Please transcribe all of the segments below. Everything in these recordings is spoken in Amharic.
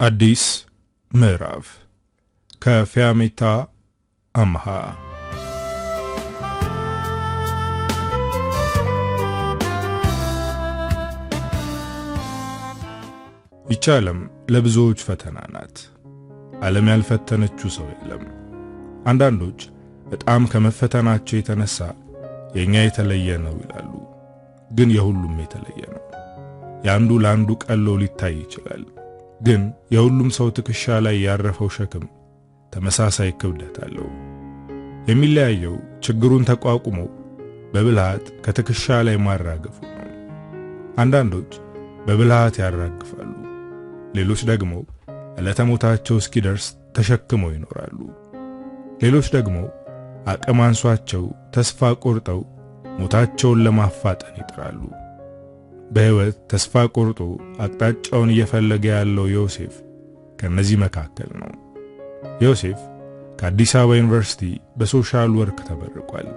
አዲስ ምዕራፍ ከፊያሜታ አምሃ። ይህች ዓለም ለብዙዎች ፈተና ናት። ዓለም ያልፈተነችው ሰው የለም። አንዳንዶች በጣም ከመፈተናቸው የተነሳ የኛ የተለየ ነው ይላሉ። ግን የሁሉም የተለየ ነው። ያንዱ ላንዱ ቀሎ ሊታይ ይችላል። ግን የሁሉም ሰው ትከሻ ላይ ያረፈው ሸክም ተመሳሳይ ክብደት አለው። የሚለያየው ችግሩን ተቋቁሞ በብልሃት ከትከሻ ላይ ማራገፉ ነው። አንዳንዶች በብልሃት ያራግፋሉ፣ ሌሎች ደግሞ ዕለተ ሞታቸው እስኪደርስ ተሸክመው ይኖራሉ። ሌሎች ደግሞ አቅም አንሷቸው ተስፋ ቆርጠው ሞታቸውን ለማፋጠን ይጥራሉ። በሕይወት ተስፋ ቆርጦ አቅጣጫውን እየፈለገ ያለው ዮሴፍ ከነዚህ መካከል ነው። ዮሴፍ ከአዲስ አበባ ዩኒቨርሲቲ በሶሻል ወርክ ተመርቋል።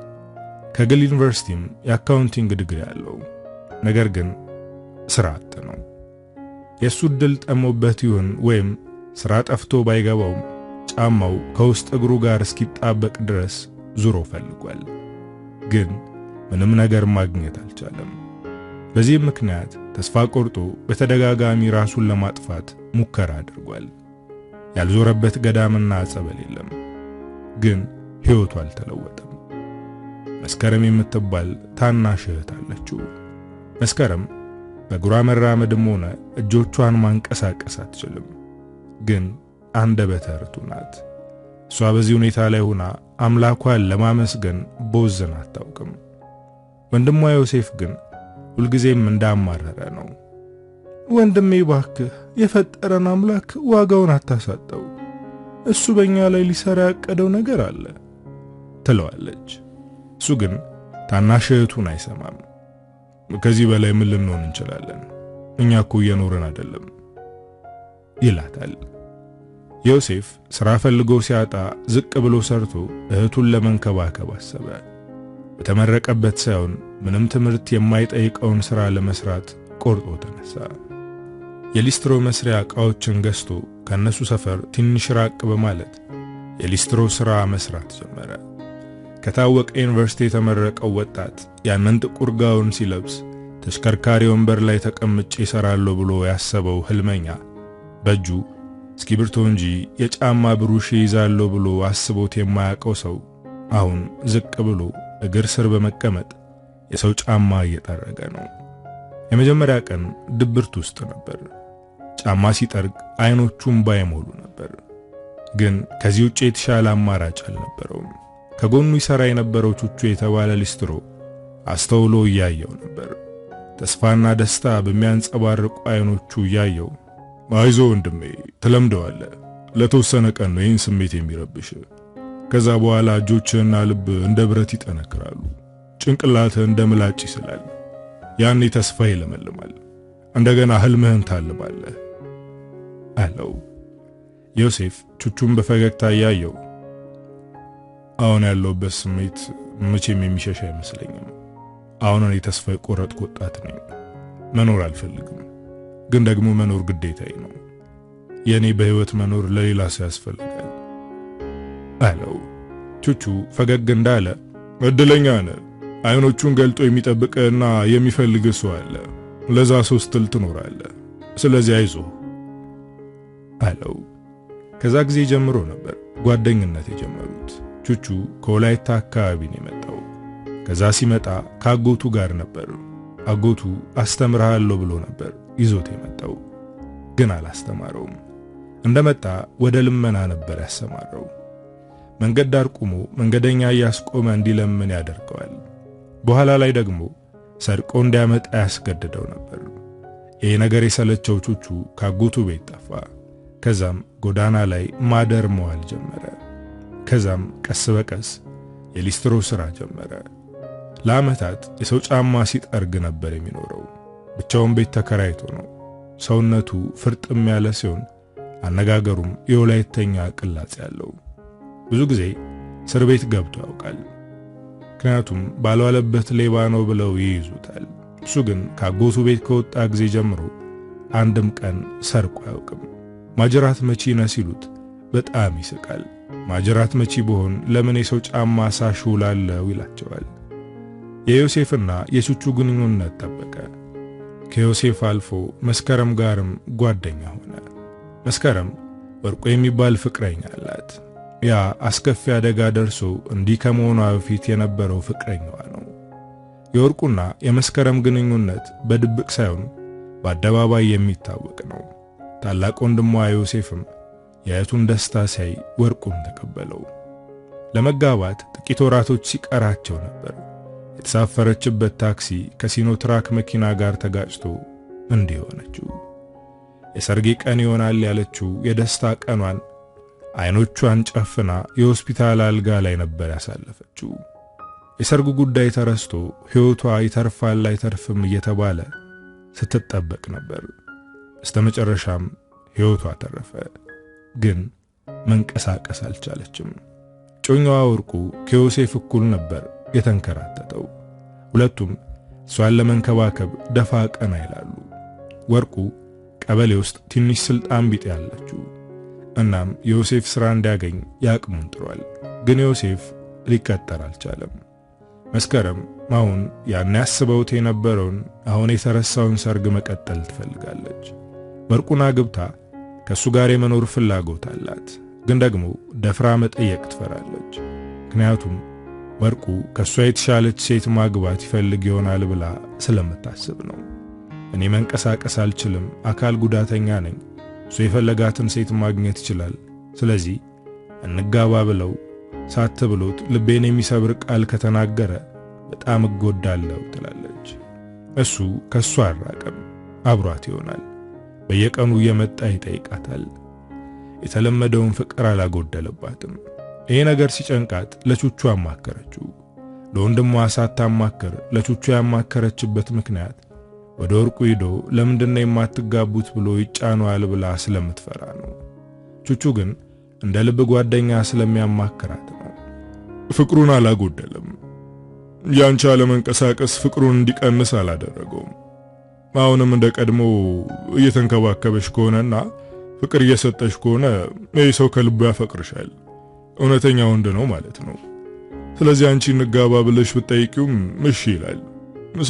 ከግል ዩኒቨርሲቲም የአካውንቲንግ ዲግሪ አለው። ነገር ግን ስራ አጥ ነው። የሱ ዕድል ጠሞበት ይሁን ወይም ስራ ጠፍቶ ባይገባውም ጫማው ከውስጥ እግሩ ጋር እስኪጣበቅ ድረስ ዙሮ ፈልጓል። ግን ምንም ነገር ማግኘት አልቻለም። በዚህ ምክንያት ተስፋ ቆርጦ በተደጋጋሚ ራሱን ለማጥፋት ሙከራ አድርጓል። ያልዞረበት ገዳምና ጸበል የለም። ግን ሕይወቱ አልተለወጠም። መስከረም የምትባል ታናሽ እህት አለችው። መስከረም በእግሯ መራመድም ሆነ እጆቿን ማንቀሳቀስ አትችልም። ግን አንደበተ ርቱዕ ናት። እሷ በዚህ ሁኔታ ላይ ሆና አምላኳን ለማመስገን ቦዝና አታውቅም። ወንድሟ ዮሴፍ ግን ሁልጊዜም እንዳማረረ ነው። ወንድሜ ባክህ የፈጠረን አምላክ ዋጋውን አታሳጣው፣ እሱ በእኛ ላይ ሊሰራ ያቀደው ነገር አለ ትለዋለች። እሱ ግን ታናሽ እህቱን አይሰማም። ከዚህ በላይ ምን ልንሆን እንችላለን? እኛ እኮ እየኖርን አይደለም ይላታል። ዮሴፍ ስራ ፈልጎ ሲያጣ ዝቅ ብሎ ሰርቶ እህቱን ለመንከባከብ አሰበ። በተመረቀበት ሳይሆን ምንም ትምህርት የማይጠይቀውን ስራ ለመስራት ቆርጦ ተነሳ። የሊስትሮ መስሪያ ዕቃዎችን ገዝቶ ከነሱ ሰፈር ትንሽ ራቅ በማለት የሊስትሮ ስራ መስራት ጀመረ። ከታወቀ ዩኒቨርሲቲ የተመረቀው ወጣት ያንን ጥቁር ጋውን ሲለብስ ተሽከርካሪ ወንበር ላይ ተቀምጬ እሰራለሁ ብሎ ያሰበው ህልመኛ በእጁ እስክሪብቶ እንጂ የጫማ ብሩሽ ይዛለሁ ብሎ አስቦት የማያውቀው ሰው አሁን ዝቅ ብሎ እግር ስር በመቀመጥ የሰው ጫማ እየጠረገ ነው። የመጀመሪያ ቀን ድብርት ውስጥ ነበር። ጫማ ሲጠርግ አይኖቹም ባይሞሉ ነበር። ግን ከዚህ ውጪ የተሻለ አማራጭ አልነበረውም። ከጎኑ ይሰራ የነበረው ቹቹ የተባለ ሊስትሮ አስተውሎ እያየው ነበር። ተስፋና ደስታ በሚያንጸባርቁ አይኖቹ እያየው አይዞ ወንድሜ ትለምደዋለህ፣ ለተወሰነ ቀን ነው ይህን ስሜት የሚረብሽ። ከዛ በኋላ እጆችህና ልብ እንደ ብረት ይጠነክራሉ፣ ጭንቅላትህ እንደ ምላጭ ይስላል። ያኔ ተስፋ ይለመልማል፣ እንደገና ህልምህን ታልማለህ አለው። ዮሴፍ ቹቹን በፈገግታ ያየው አሁን ያለውበት ስሜት መቼም የሚሸሽ አይመስለኝም። አሁን እኔ ተስፋ የቆረጥኩ ወጣት ነኝ። መኖር አልፈልግም፣ ግን ደግሞ መኖር ግዴታዬ ነው። የኔ በህይወት መኖር ለሌላ ሰው ያስፈልጋል አለው። ቹቹ ፈገግ እንዳለ እድለኛ ነህ፣ አይኖቹን ገልጦ የሚጠብቅህና የሚፈልግህ ሰው አለ። ለዛ ሰው ስትል ትኖራለህ። ስለዚህ አይዞህ አለው። ከዛ ጊዜ ጀምሮ ነበር ጓደኝነት የጀመሩት። ቹቹ ከወላይታ አካባቢ ነው የመጣው። ከዛ ሲመጣ ከአጎቱ ጋር ነበር። አጎቱ አስተምርሃለሁ ብሎ ነበር ይዞት የመጣው፣ ግን አላስተማረውም። እንደመጣ ወደ ልመና ነበር ያሰማረው። መንገድ ዳር ቆሞ መንገደኛ እያስቆመ እንዲለምን ያደርገዋል። በኋላ ላይ ደግሞ ሰርቆ እንዲያመጣ ያስገድደው ነበር። ይሄ ነገር የሰለቸው ቹቹ ካጎቱ ቤት ጠፋ። ከዛም ጎዳና ላይ ማደር መዋል ጀመረ። ከዛም ቀስ በቀስ የሊስትሮ ስራ ጀመረ። ለዓመታት የሰው ጫማ ሲጠርግ ነበር የሚኖረው። ብቻውን ቤት ተከራይቶ ነው። ሰውነቱ ፍርጥም ያለ ሲሆን አነጋገሩም የወላይተኛ ቅላጽ ያለው። ብዙ ጊዜ እስር ቤት ገብቶ ያውቃል። ምክንያቱም ባልዋለበት ሌባ ነው ብለው ይይዙታል። እሱ ግን ካጎቱ ቤት ከወጣ ጊዜ ጀምሮ አንድም ቀን ሰርቆ አያውቅም። ማጀራት መቺ ነህ ሲሉት በጣም ይስቃል። ማጀራት መቺ በሆን ለምን የሰው ጫማ ሳሹላለሁ ይላቸዋል። የዮሴፍና የቹቹ ግንኙነት ጠበቀ። ከዮሴፍ አልፎ መስከረም ጋርም ጓደኛ ሆነ። መስከረም ወርቁ የሚባል ፍቅረኛ አላት። ያ አስከፊ አደጋ ደርሶ እንዲህ ከመሆኗ በፊት የነበረው ፍቅረኛዋ ነው። የወርቁና የመስከረም ግንኙነት በድብቅ ሳይሆን በአደባባይ የሚታወቅ ነው። ታላቅ ወንድሟ ዮሴፍም የእህቱን ደስታ ሲያይ ወርቁን ተቀበለው። ለመጋባት ጥቂት ወራቶች ሲቀራቸው ነበር የተሳፈረችበት ታክሲ ከሲኖትራክ መኪና ጋር ተጋጭቶ እንዲህ ሆነችው። የሰርጌ ቀን ይሆናል ያለችው የደስታ ቀኗን አይኖቿን ጨፍና የሆስፒታል አልጋ ላይ ነበር ያሳለፈችው። የሰርጉ ጉዳይ ተረስቶ ሕይወቷ ይተርፋል አይተርፍም እየተባለ ስትጠበቅ ነበር። በስተመጨረሻም ሕይወቷ ተረፈ። ግን መንቀሳቀስ አልቻለችም። ጮኛዋ ወርቁ ከዮሴፍ እኩል ነበር የተንከራተተው። ሁለቱም እሷን ለመንከባከብ ደፋ ቀና ይላሉ። ወርቁ ቀበሌ ውስጥ ትንሽ ስልጣን ቢጤ ያለችው። እናም ዮሴፍ ስራ እንዲያገኝ ያቅሙን ጥሯል። ግን ዮሴፍ ሊቀጠር አልቻለም። መስከረም አሁን ያን ያስበውት የነበረውን አሁን የተረሳውን ሰርግ መቀጠል ትፈልጋለች። ወርቁን አግብታ ከሱ ጋር የመኖር ፍላጎት አላት። ግን ደግሞ ደፍራ መጠየቅ ትፈራለች። ምክንያቱም ወርቁ ከሷ የተሻለች ሴት ማግባት ይፈልግ ይሆናል ብላ ስለምታስብ ነው። እኔ መንቀሳቀስ አልችልም፣ አካል ጉዳተኛ ነኝ፣ እሱ የፈለጋትን ሴት ማግኘት ይችላል፣ ስለዚህ እንጋባ ብለው ሳትብሎት ልቤን የሚሰብር ቃል ከተናገረ በጣም እጎዳለሁ ትላለች። እሱ ከሷ አራቀም፣ አብሯት ይሆናል። በየቀኑ እየመጣ ይጠይቃታል። የተለመደውን ፍቅር አላጎደለባትም። ይሄ ነገር ሲጨንቃት ለቹቹ አማከረችው። ለወንድሟ ሳታማከር ለቹቹ ያማከረችበት ምክንያት ወደ ወርቁ ሄዶ ለምንድነው የማትጋቡት ብሎ ይጫኗል ብላ ስለምትፈራ ነው። ቹቹ ግን እንደ ልብ ጓደኛ ስለሚያማከራት ነው። ፍቅሩን አላጎደለም። ያንቺ አለመንቀሳቀስ ፍቅሩን እንዲቀንስ አላደረገውም። አሁንም እንደ ቀድሞ እየተንከባከበሽ ከሆነና ፍቅር እየሰጠሽ ከሆነ ይህ ሰው ከልቡ ያፈቅርሻል። እውነተኛ ወንድ ነው ማለት ነው። ስለዚህ አንቺ እንጋባ ብለሽ ብትጠይቂውም እሺ ይላል።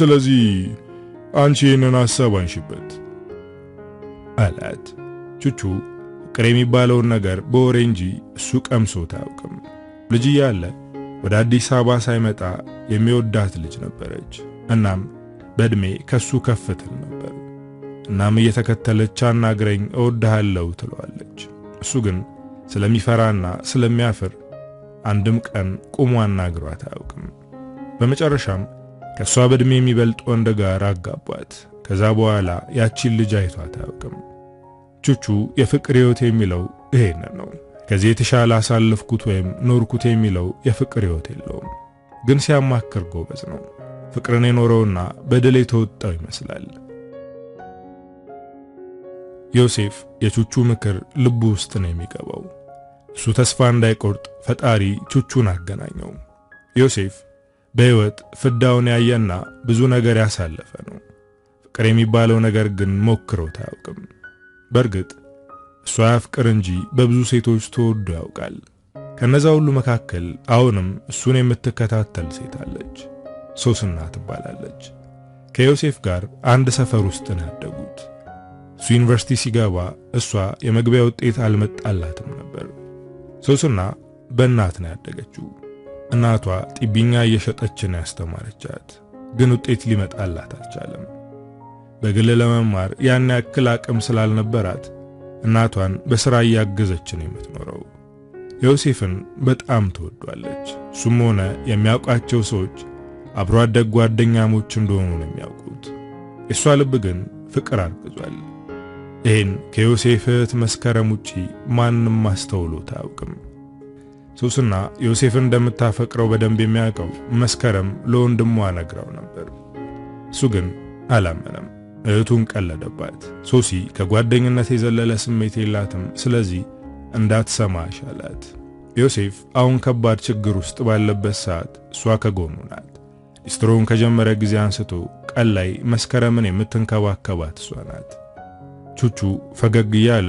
ስለዚህ አንቺ ይህንን ሐሳብ አንሺበት አላት። ቹቹ ፍቅር የሚባለውን ነገር በወሬ እንጂ እሱ ቀምሶት አያውቅም። ልጅ እያለ ወደ አዲስ አበባ ሳይመጣ የሚወዳት ልጅ ነበረች። እናም በእድሜ ከሱ ከፍ ትል ነበር። እናም እየተከተለች አናግረኝ እወድሃለሁ ትለዋለች። እሱ ግን ስለሚፈራና ስለሚያፍር አንድም ቀን ቆሞ አናግሯት አያውቅም። በመጨረሻም ከሷ በእድሜ የሚበልጥ ወንድ ጋር አጋቧት። ከዛ በኋላ ያቺን ልጅ አይቷት አያውቅም። ቹቹ የፍቅር ሕይወት የሚለው ይሄን ነው። ከዚህ የተሻለ አሳልፍኩት ወይም ኖርኩት የሚለው የፍቅር ሕይወት የለውም። ግን ሲያማክር ጎበዝ ነው። ፍቅርን የኖረውና በድል የተወጣው ይመስላል። ዮሴፍ የቹቹ ምክር ልቡ ውስጥ ነው የሚገባው። እሱ ተስፋ እንዳይቆርጥ ፈጣሪ ቹቹን አገናኘው። ዮሴፍ በሕይወት ፍዳውን ያየና ብዙ ነገር ያሳለፈ ነው። ፍቅር የሚባለው ነገር ግን ሞክሮት አያውቅም። በእርግጥ እሷ ያፍቅር እንጂ በብዙ ሴቶች ተወዶ ያውቃል። ከነዛ ሁሉ መካከል አሁንም እሱን የምትከታተል ሴት አለች። ሶስና ትባላለች። ከዮሴፍ ጋር አንድ ሰፈር ውስጥ ነው ያደጉት። እሱ ዩኒቨርሲቲ ሲገባ እሷ የመግቢያ ውጤት አልመጣላትም ነበር። ሶስና በእናት ነው ያደገችው። እናቷ ጢቢኛ እየሸጠች ነው ያስተማረቻት። ግን ውጤት ሊመጣላት አልቻለም። በግል ለመማር ያን ያክል አቅም ስላልነበራት እናቷን በሥራ እያገዘች ነው የምትኖረው። ዮሴፍን በጣም ትወዷለች። እሱም ሆነ የሚያውቃቸው ሰዎች አብሮ አደግ ጓደኛሞች እንደሆኑ ነው የሚያውቁት። የሷ ልብ ግን ፍቅር አርግዟል። ይህን ከዮሴፍ እህት መስከረም ውጪ ማንም አስተውሎት አያውቅም። ሶስና ዮሴፍን እንደምታፈቅረው በደንብ የሚያውቀው መስከረም ለወንድሟ ነግራው ነበር። እሱ ግን አላመነም። እህቱን ቀለደባት። ሶሲ ከጓደኝነት የዘለለ ስሜት የላትም፣ ስለዚህ እንዳትሰማ አሻላት። ዮሴፍ አሁን ከባድ ችግር ውስጥ ባለበት ሰዓት እሷ ከጎኑ ናት። ሊስትሮውን ከጀመረ ጊዜ አንስቶ ቀን ላይ መስከረምን የምትንከባከባት እሷ ናት። ቹቹ ፈገግ እያለ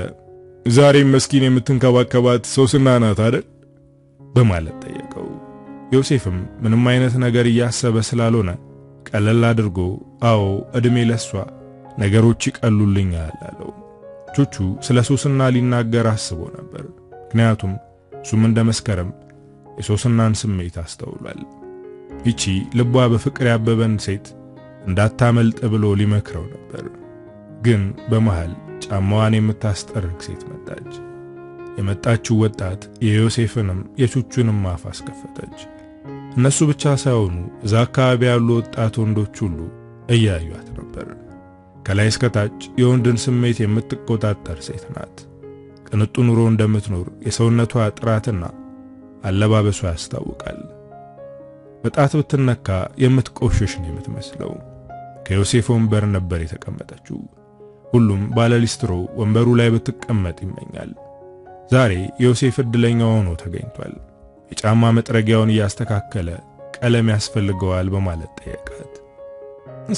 ዛሬም መስኪን የምትንከባከባት ሶስና ናት አይደል በማለት ጠየቀው። ዮሴፍም ምንም አይነት ነገር እያሰበ ስላልሆነ ቀለል አድርጎ አዎ እድሜ ለሷ ነገሮች ይቀሉልኛል አለው። ቹቹ ስለ ሶስና ሊናገር አስቦ ነበር። ምክንያቱም እሱም እንደ መስከረም የሶስናን ስሜት አስተውሏል። ይቺ ልቧ በፍቅር ያበበን ሴት እንዳታመልጥ ብሎ ሊመክረው ነበር። ግን በመሃል ጫማዋን የምታስጠርግ ሴት መጣች። የመጣችው ወጣት የዮሴፍንም የቹቹንም አፍ አስከፈተች። እነሱ ብቻ ሳይሆኑ እዛ አካባቢ ያሉ ወጣት ወንዶች ሁሉ እያዩት ነበር። ከላይ እስከ ታች የወንድን ስሜት የምትቆጣጠር ሴት ናት። ቅንጡ ኑሮ እንደምትኖር የሰውነቷ ጥራትና አለባበሷ ያስታውቃል። በጣት ብትነካ የምትቆሽሽ ነው የምትመስለው። ከዮሴፍ ወንበር ነበር የተቀመጠችው። ሁሉም ባለሊስትሮ ወንበሩ ላይ ብትቀመጥ ይመኛል። ዛሬ ዮሴፍ እድለኛ ሆኖ ተገኝቷል። የጫማ መጥረጊያውን እያስተካከለ ቀለም ያስፈልገዋል በማለት ጠየቃት።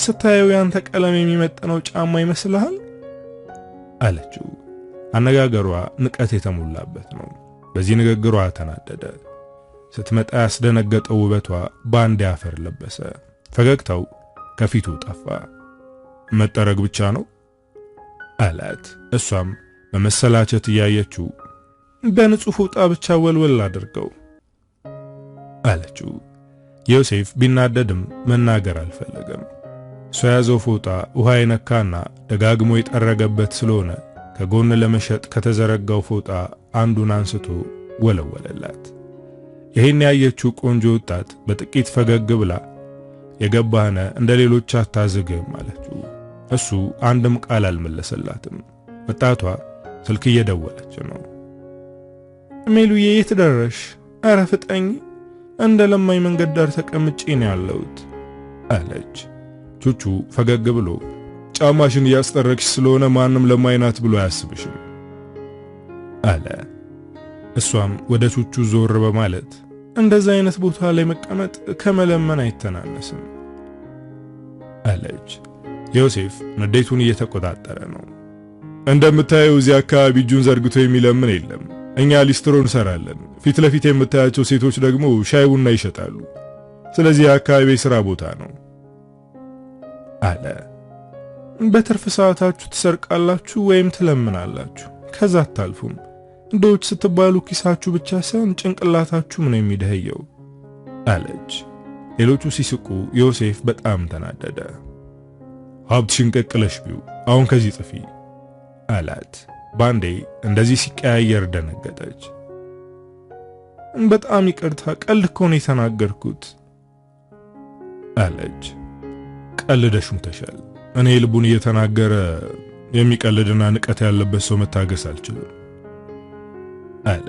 ስታየው ያንተ ቀለም የሚመጥነው ጫማ ይመስልሃል አለችው። አነጋገሯ ንቀት የተሞላበት ነው። በዚህ ንግግሯ ተናደደ። ስትመጣ ያስደነገጠው ውበቷ ባንድ ያፈር ለበሰ። ፈገግታው ከፊቱ ጠፋ። መጠረግ ብቻ ነው አላት። እሷም በመሰላቸት እያየችው በንጹህ ፎጣ ብቻ ወልወል አድርገው አለችው። ዮሴፍ ቢናደድም መናገር አልፈለገም። እሷ ያዘው ፎጣ ውሃ የነካና ደጋግሞ የጠረገበት ስለሆነ ከጎን ለመሸጥ ከተዘረጋው ፎጣ አንዱን አንስቶ ወለወለላት። ይሄን ያየችው ቆንጆ ወጣት በጥቂት ፈገግ ብላ የገባህነ እንደ ሌሎች አታዝግም አለችው። እሱ አንድም ቃል አልመለሰላትም። ወጣቷ ስልክ እየደወለች ነው። ሜሉዬ የት ደረሽ? ኧረ ፍጠኝ፣ እንደ ለማኝ መንገድ ዳር ተቀምጬ ነው ያለሁት አለች። ቹቹ ፈገግ ብሎ ጫማሽን እያስጠረቅሽ ስለሆነ ማንም ለማይናት ብሎ አያስብሽም አለ። እሷም ወደ ቹቹ ዞር በማለት እንደዛ አይነት ቦታ ላይ መቀመጥ ከመለመን አይተናነስም አለች። ዮሴፍ ንዴቱን እየተቆጣጠረ ነው። እንደምታየው እዚህ አካባቢ እጁን ዘርግቶ የሚለምን የለም። እኛ ሊስትሮ እንሰራለን። ፊት ለፊት የምታያቸው ሴቶች ደግሞ ሻይ ቡና ይሸጣሉ። ስለዚህ የአካባቢ ስራ ቦታ ነው አለ። በትርፍ ሰዓታችሁ ትሰርቃላችሁ ወይም ትለምናላችሁ፣ ከዛ አታልፉም። እንደውች ስትባሉ ኪሳችሁ ብቻ ሳይሆን ጭንቅላታችሁም ነው የሚደህየው አለች። ሌሎቹ ሲስቁ ዮሴፍ በጣም ተናደደ። ሀብትሽን ቀቅለሽ ቢው አሁን ከዚህ ጥፊ አላት። ባንዴ እንደዚህ ሲቀያየር ደነገጠች። በጣም ይቅርታ፣ ቀልድ እኮ ነው የተናገርኩት አለች። ቀልደሽ ሙተሻል። እኔ ልቡን እየተናገረ የሚቀልድና ንቀት ያለበት ሰው መታገስ አልችልም አለ።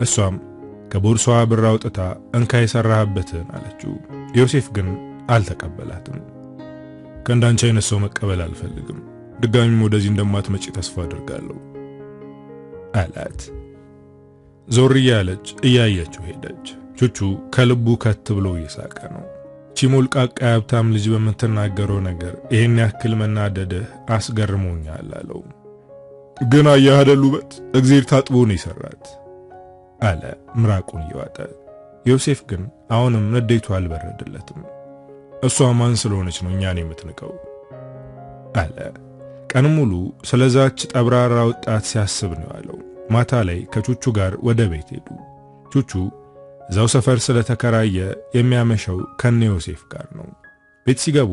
እሷም ከቦርሳዋ ብር አውጥታ እንካ የሰራህበትን አለችው። ዮሴፍ ግን አልተቀበላትም። ከእንዳንቺ አይነት ሰው መቀበል አልፈልግም። ድጋሚም ወደዚህ እንደማትመጪ ተስፋ አድርጋለሁ አላት። ዞር እያለች እያየችው ሄደች። ቹቹ ከልቡ ከት ብሎ እየሳቀ ነው። ቺሞልቃቃ ሀብታም ልጅ በምትናገረው ነገር ይሄን ያክል መናደድህ አስገርሞኛል አለው። ግን አየህ አይደል ውበት እግዚአብሔር ታጥቦ ነው ይሰራት አለ ምራቁን እየዋጠ። ዮሴፍ ግን አሁንም ንዴቱ አልበረደለትም። እሷ ማን ስለሆነች ነው እኛን የምትንቀው አለ። ቀን ሙሉ ስለዛች ጠብራራ ወጣት ሲያስብ ነው ያለው። ማታ ላይ ከቹቹ ጋር ወደ ቤት ሄዱ። ቹቹ እዛው ሰፈር ስለተከራየ የሚያመሸው ከነ ዮሴፍ ጋር ነው። ቤት ሲገቡ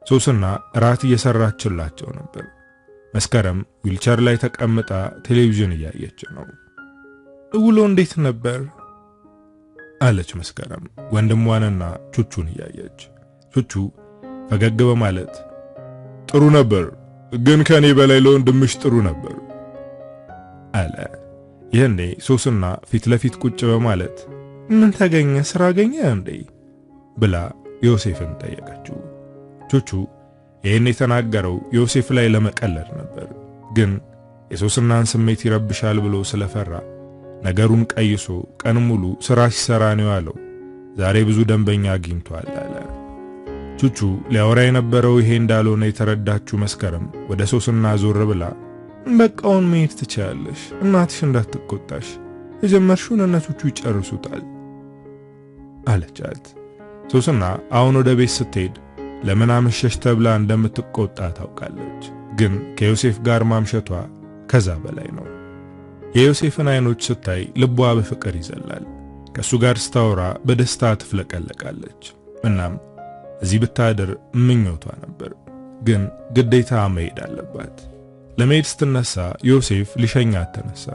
ሶስና ራት እየሰራችላቸው ነበር። መስከረም ዊልቸር ላይ ተቀምጣ ቴሌቪዥን እያየች ነው። ውሎ እንዴት ነበር አለች መስከረም ወንድሟንና ቹቹን እያየች። ቹቹ ፈገግ በማለት ጥሩ ነበር፣ ግን ከኔ በላይ ለወንድምሽ ጥሩ ነበር አለ። ይህኔ ሶስና ፊት ለፊት ቁጭ በማለት ምን ተገኘ? ስራ አገኘ እንዴ ብላ ዮሴፍን ጠየቀችው። ቹቹ ይህን የተናገረው ዮሴፍ ላይ ለመቀለድ ነበር፣ ግን የሶስናን ስሜት ይረብሻል ብሎ ስለፈራ ነገሩን ቀይሶ ቀን ሙሉ ስራ ሲሰራ ነው ያለው። ዛሬ ብዙ ደንበኛ አግኝቷል አለ። ቹቹ ሊያወራ የነበረው ይሄ እንዳልሆነ የተረዳችው መስከረም ወደ ሶስና ዞር ብላ በቃውን መሄድ ትችያለሽ። እናትሽ እንዳትቆጣሽ፣ የጀመርሽውን እነቶቹ ይጨርሱታል አለቻት። ሶስና አሁን ወደ ቤት ስትሄድ ለምን አመሸሽ ተብላ እንደምትቆጣ ታውቃለች። ግን ከዮሴፍ ጋር ማምሸቷ ከዛ በላይ ነው። የዮሴፍን አይኖች ስታይ ልቧ በፍቅር ይዘላል። ከሱ ጋር ስታወራ በደስታ ትፍለቀለቃለች። እናም እዚህ ብታድር ምኞቷ ነበር። ግን ግዴታ መሄድ አለባት። ለመሄድ ስትነሳ ዮሴፍ ሊሸኛት ተነሳ።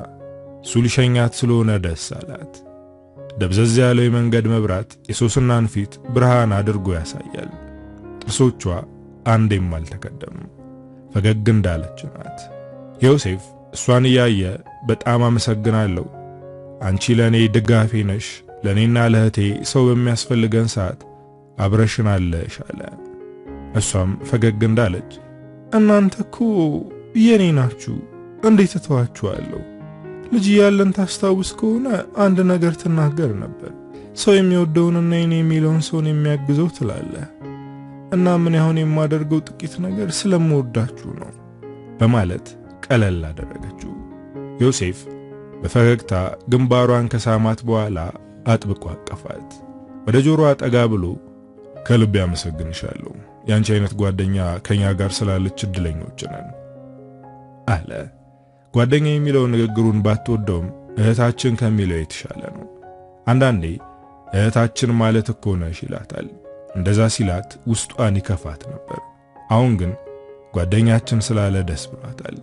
እሱ ሊሸኛት ስለሆነ ደስ አላት። ደብዘዝ ያለው የመንገድ መብራት የሶስናን ፊት ብርሃን አድርጎ ያሳያል። ጥርሶቿ አንዴም አልተከደኑም። ፈገግ እንዳለች ናት። ዮሴፍ እሷን እያየ በጣም አመሰግናለሁ፣ አንቺ ለኔ ድጋፌ ነሽ፣ ለኔና ለእህቴ ሰው በሚያስፈልገን ሰዓት አብረሽን አለሽ አለ። እሷም ፈገግ እንዳለች እናንተ እኮ የኔ ናችሁ፣ እንዴት ተዋችኋለሁ? ልጅ ያለን ታስታውስ ከሆነ አንድ ነገር ትናገር ነበር። ሰው የሚወደውንና የኔ የሚለውን ሰውን የሚያግዘው ትላለህ። እና ምን ያሁን የማደርገው ጥቂት ነገር ስለምወዳችሁ ነው በማለት ቀለል አደረገችው። ዮሴፍ በፈገግታ ግንባሯን ከሳማት በኋላ አጥብቆ አቀፋት። ወደ ጆሮዋ ጠጋ ብሎ ከልብ ያመሰግንሻለሁ፣ ያንቺ አይነት ጓደኛ ከኛ ጋር ስላለች እድለኞች ነን አለ። ጓደኛ የሚለው ንግግሩን ባትወደውም እህታችን ከሚለው የተሻለ ነው። አንዳንዴ እህታችን ማለት እኮ ነሽ ይላታል። እንደዛ ሲላት ውስጧን ይከፋት ነበር። አሁን ግን ጓደኛችን ስላለ ደስ ብሏታል።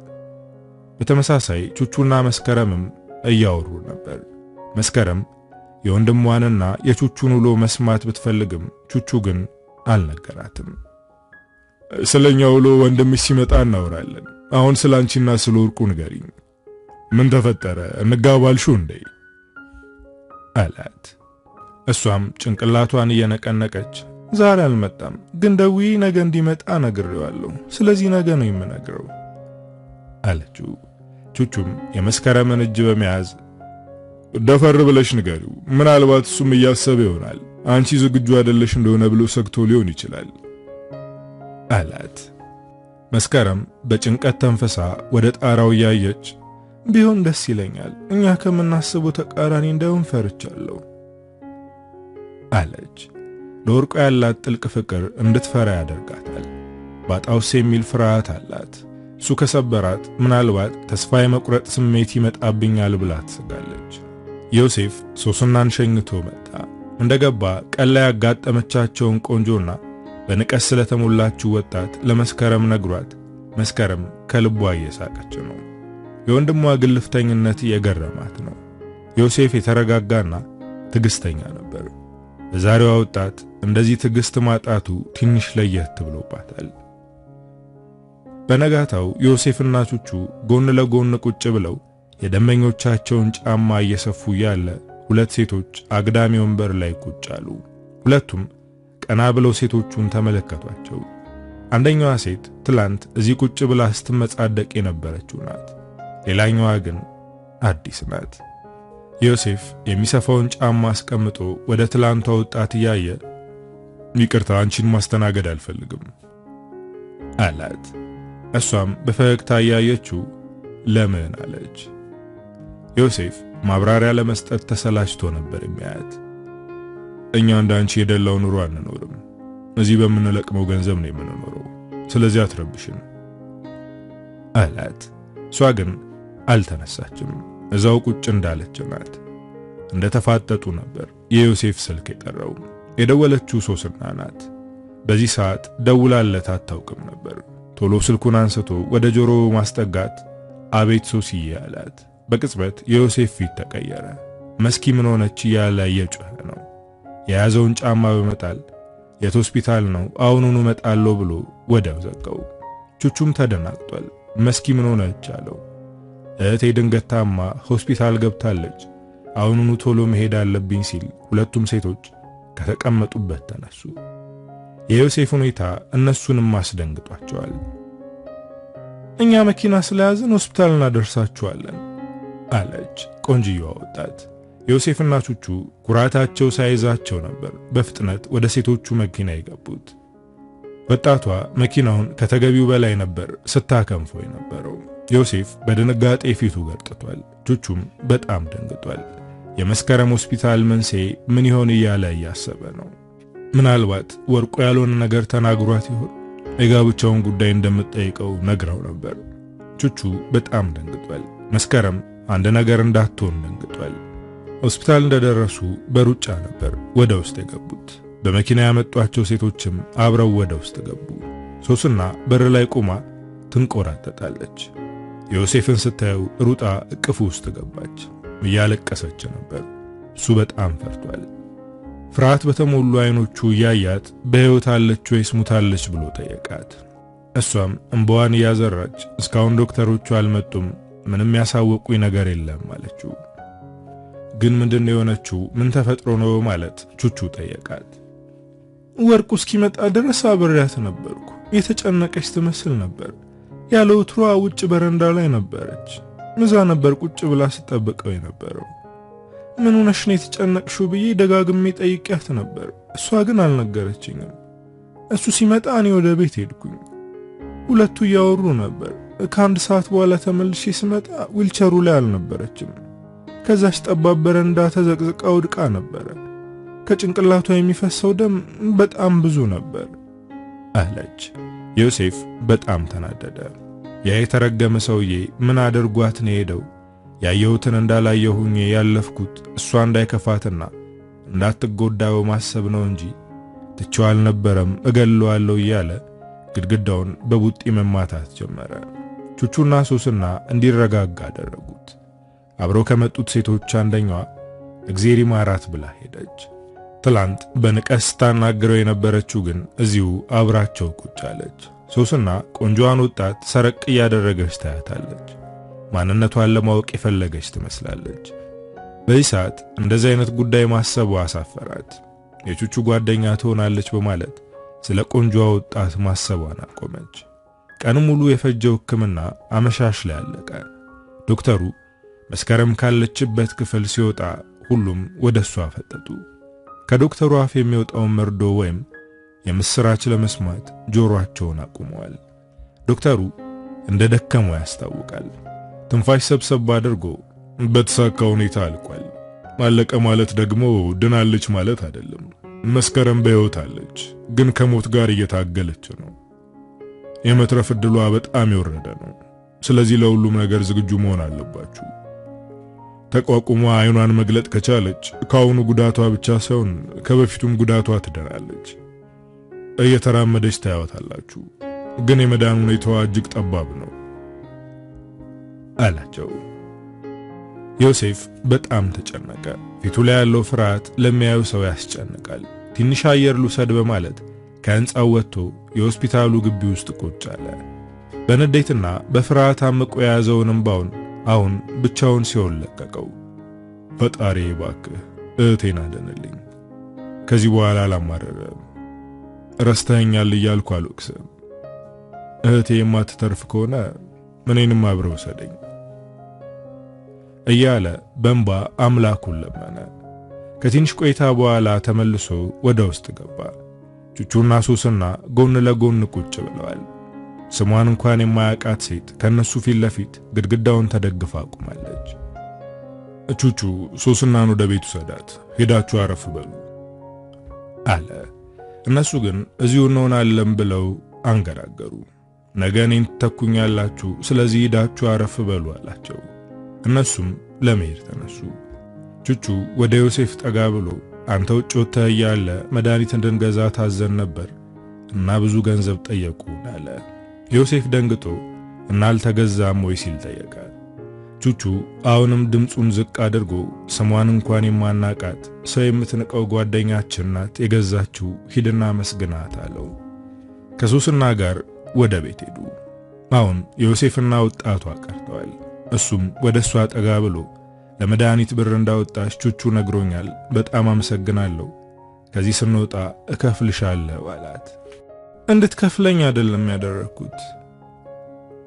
በተመሳሳይ ቹቹና መስከረምም እያወሩ ነበር። መስከረም የወንድሟንና የቹቹን ውሎ መስማት ብትፈልግም ቹቹ ግን አልነገራትም። ስለኛ ውሎ ወንድምሽ ሲመጣ እናወራለን። አሁን ስላንቺና ስለ ወርቁ ንገሪኝ። ምን ተፈጠረ? እንጋባልሽው እንዴ? አላት። እሷም ጭንቅላቷን እየነቀነቀች ዛሬ አልመጣም፣ ግን ደውዬ ነገ እንዲመጣ ነግሬዋለሁ። ስለዚህ ነገ ነው የምነግረው አለችው። ቹቹም የመስከረምን እጅ በመያዝ ደፈር ብለሽ ንገሪው፣ ምናልባት እሱም እያሰበ ይሆናል አንቺ ዝግጁ አይደለሽ እንደሆነ ብሎ ሰግቶ ሊሆን ይችላል አላት። መስከረም በጭንቀት ተንፈሳ ወደ ጣራው ያየች ቢሆን ደስ ይለኛል፣ እኛ ከምናስበው ተቃራኒ እንዳይሆን ፈርቻለሁ አለች። ለወርቁ ያላት ጥልቅ ፍቅር እንድትፈራ ያደርጋታል። ባጣውስ የሚል ፍርሃት አላት። እሱ ከሰበራት ምናልባት ተስፋ የመቁረጥ ስሜት ይመጣብኛል ብላ ትሰጋለች። ዮሴፍ ሶስናን ሸኝቶ መጣ። እንደገባ ቀን ላይ ያጋጠመቻቸውን ቆንጆና በንቀት ስለተሞላችው ወጣት ለመስከረም ነግሯት፣ መስከረም ከልቧ እየሳቀች ነው። የወንድሟ ግልፍተኝነት የገረማት ነው። ዮሴፍ የተረጋጋና ትዕግስተኛ ነበር። በዛሬዋ ወጣት እንደዚህ ትዕግስት ማጣቱ ትንሽ ለየት ብሎባታል። በነጋታው ዮሴፍና ቹቹ ጎን ለጎን ቁጭ ብለው የደንበኞቻቸውን ጫማ እየሰፉ ያለ ሁለት ሴቶች አግዳሚ ወንበር ላይ ቁጭ አሉ። ሁለቱም ቀና ብለው ሴቶቹን ተመለከቷቸው። አንደኛዋ ሴት ትላንት እዚህ ቁጭ ብላ ስትመጻደቅ የነበረችው ናት። ሌላኛዋ ግን አዲስ ናት። ዮሴፍ የሚሰፋውን ጫማ አስቀምጦ ወደ ትላንቷ ወጣት እያየ ይቅርታ፣ አንቺን ማስተናገድ አልፈልግም አላት። እሷም በፈገግታ እያየችው ለምን አለች። ዮሴፍ ማብራሪያ ለመስጠት ተሰላችቶ ነበር የሚያያት። እኛ እንዳንቺ የደላው ኑሮ አንኖርም፣ እዚህ በምንለቅመው ገንዘብ ነው የምንኖረው፣ ስለዚህ አትረብሽን አላት። እሷ ግን አልተነሳችም፣ እዛው ቁጭ እንዳለች ናት። እንደተፋጠጡ ነበር የዮሴፍ ስልክ የጠራው። የደወለችው ሶስና ናት። በዚህ ሰዓት ደውላለት አታውቅም ነበር። ቶሎ ስልኩን አንስቶ ወደ ጆሮ ማስጠጋት አቤት ሶስዬ አላት። በቅጽበት የዮሴፍ ፊት ተቀየረ። መስኪ ምን ሆነች እያለ እየጮኸ ነው። የያዘውን ጫማ በመጣል የት ሆስፒታል ነው? አሁኑኑ እመጣለሁ ብሎ ወዲያው ዘጋው። ቹቹም ተደናግጧል። መስኪ ምን ሆነች አለው። እህቴ ድንገት ታማ ሆስፒታል ገብታለች፣ አሁኑኑ ቶሎ መሄድ አለብኝ ሲል ሁለቱም ሴቶች ከተቀመጡበት ተነሱ። የዮሴፍ ሁኔታ እነሱንም አስደንግጧቸዋል። እኛ መኪና ስለያዝን ሆስፒታል እናደርሳችኋለን አለች ቆንጅየዋ ወጣት። ዮሴፍና ቹቹ ኩራታቸው ሳይዛቸው ነበር በፍጥነት ወደ ሴቶቹ መኪና የገቡት። ወጣቷ መኪናውን ከተገቢው በላይ ነበር ስታከንፎ የነበረው። ዮሴፍ በድንጋጤ ፊቱ ገርጥቷል። ቹቹም በጣም ደንግጧል። የመስከረም ሆስፒታል መንስኤ ምን ይሆን እያለ እያሰበ ነው። ምናልባት ወርቁ ያልሆነ ነገር ተናግሯት ይሆን? የጋብቻውን ጉዳይ እንደምትጠይቀው ነግራው ነበር። ቹቹ በጣም ደንግጧል። መስከረም አንድ ነገር እንዳትሆን ደንግጧል። ሆስፒታል እንደደረሱ በሩጫ ነበር ወደ ውስጥ የገቡት። በመኪና ያመጧቸው ሴቶችም አብረው ወደ ውስጥ ገቡ። ሶስና በር ላይ ቆማ ትንቆራጠጣለች። ዮሴፍን ስታየው ሩጣ እቅፉ ውስጥ ገባች። እያለቀሰች ነበር። እሱ በጣም ፈርቷል። ፍርሃት በተሞሉ አይኖቹ እያያት በሕይወት አለች ወይስ ሙታለች ብሎ ጠየቃት። እሷም እንባዋን እያዘራች እስካሁን ዶክተሮቹ አልመጡም፣ ምንም ያሳወቁኝ ነገር የለም አለችው። ግን ምንድነው የሆነችው? ምን ተፈጥሮ ነው ማለት ቹቹ ጠየቃት። ወርቁ እስኪመጣ ድረስ አብሬያት ነበርኩ። የተጨነቀች ትመስል ነበር። ያለ ወትሯ ውጭ በረንዳ ላይ ነበረች። እዛ ነበር ቁጭ ብላ ስጠብቀው የነበረው። ምን ሆነሽ ነው የተጨነቅሽው ብዬ ደጋግሜ ጠይቄያት ነበር። እሷ ግን አልነገረችኝም። እሱ ሲመጣ እኔ ወደ ቤት ሄድኩኝ። ሁለቱ እያወሩ ነበር። ከአንድ ሰዓት በኋላ ተመልሼ ስመጣ ዊልቸሩ ላይ አልነበረችም። ከዛች ጠባብ በረንዳ ተዘቅዝቃ ወድቃ ነበረ። ከጭንቅላቷ የሚፈሰው ደም በጣም ብዙ ነበር አለች። ዮሴፍ በጣም ተናደደ። ያ የተረገመ ሰውዬ ምን አድርጓት ነው ሄደው? ያየሁትን እንዳላየሁኝ ያለፍኩት እሷ እንዳይከፋትና እንዳትጎዳ በማሰብ ነው እንጂ ትቼው አልነበረም፣ እገለዋለሁ እያለ ግድግዳውን በቡጢ መማታት ጀመረ። ቹቹና ሶስና እንዲረጋጋ አደረጉት። አብረው ከመጡት ሴቶች አንደኛዋ እግዚአብሔር ይማራት ብላ ሄደች። ትላንት በንቀት ስታናግረው የነበረችው ግን እዚሁ አብራቸው ቁጭ አለች። ሶስና ቆንጆዋን ወጣት ሰረቅ እያደረገች ታያታለች። ማንነቷን ለማወቅ የፈለገች ትመስላለች። በዚህ ሰዓት እንደዚህ አይነት ጉዳይ ማሰቡ አሳፈራት። የቹቹ ጓደኛ ትሆናለች በማለት ስለ ቆንጆዋ ወጣት ማሰቧን አቆመች። ቀን ሙሉ የፈጀው ሕክምና አመሻሽ ላይ አለቀ። ዶክተሩ መስከረም ካለችበት ክፍል ሲወጣ ሁሉም ወደሷ ፈጠጡ። ከዶክተሩ አፍ የሚወጣውን መርዶ ወይም የምስራች ለመስማት ጆሮአቸውን አቁመዋል። ዶክተሩ እንደደከመው ያስታውቃል። ትንፋሽ ሰብሰብ አድርጎ በተሳካ ሁኔታ አልቋል። ማለቀ ማለት ደግሞ ድናለች ማለት አይደለም። መስከረም በሕይወት አለች፣ ግን ከሞት ጋር እየታገለች ነው። የመትረፍ ዕድሏ በጣም የወረደ ነው። ስለዚህ ለሁሉም ነገር ዝግጁ መሆን አለባችሁ። ተቋቁሟ አይኗን መግለጥ ከቻለች ካሁኑ ጉዳቷ ብቻ ሳይሆን ከበፊቱም ጉዳቷ ትደናለች። እየተራመደች ታያወታላችሁ፣ ግን የመዳን ሁኔታዋ እጅግ ጠባብ ነው አላቸው። ዮሴፍ በጣም ተጨነቀ። ፊቱ ላይ ያለው ፍርሃት ለሚያዩ ሰው ያስጨንቃል። ትንሽ አየር ልውሰድ በማለት ከህንጻው ወጥቶ የሆስፒታሉ ግቢ ውስጥ ቁጭ አለ። በንዴትና በፍርሃት አምቆ የያዘውን እንባውን አሁን ብቻውን ሲሆን ለቀቀው። ፈጣሪ እባክህ እህቴን አድንልኝ። ከዚህ በኋላ አላማረረም። ረስተኸኛል እያልኩ አልወቅስም። እህቴ የማትተርፍ ከሆነ እኔንም አብረው ሰደኝ እያለ በእንባ አምላኩን ለመነ። ከትንሽ ቆይታ በኋላ ተመልሶ ወደ ውስጥ ገባ። ቹቹና ሶስና ጎን ለጎን ቁጭ ብለዋል። ስሟን እንኳን የማያውቃት ሴት ከነሱ ፊት ለፊት ግድግዳውን ተደግፋ ቆማለች። ቹቹ ሶስናን ወደ ቤቱ ሰዳት፣ ሄዳችሁ አረፍ በሉ አለ። እነሱ ግን እዚሁ እንሆናለን ብለው አንገራገሩ። ነገ እኔን ትተኩኛላችሁ፣ ስለዚህ ሄዳችሁ አረፍ በሉ አላቸው። እነሱም ለመሄድ ተነሱ። ቹቹ ወደ ዮሴፍ ጠጋ ብሎ አንተ ውጭ ወጥተህ እያለ መድኃኒት እንድንገዛ ታዘን ነበር እና ብዙ ገንዘብ ጠየቁ አለ። ዮሴፍ ደንግጦ እና አልተገዛም ወይ ሲል ጠየቀ። ቹቹ አሁንም ድምፁን ዝቅ አድርጎ ስሟን እንኳን የማናቃት ሰው የምትንቀው ጓደኛችን ናት የገዛችው፣ ሂድና መስግናት አለው። ከሶስና ጋር ወደ ቤት ሄዱ። አሁን ዮሴፍና ወጣቷ ቀርተዋል። እሱም ወደሷ ጠጋ ብሎ ለመድኃኒት ብር እንዳወጣች ቹቹ ነግሮኛል፣ በጣም አመሰግናለሁ፣ ከዚህ ስንወጣ እከፍልሻለሁ አላት። እንድትከፍለኝ አይደለም ያደረኩት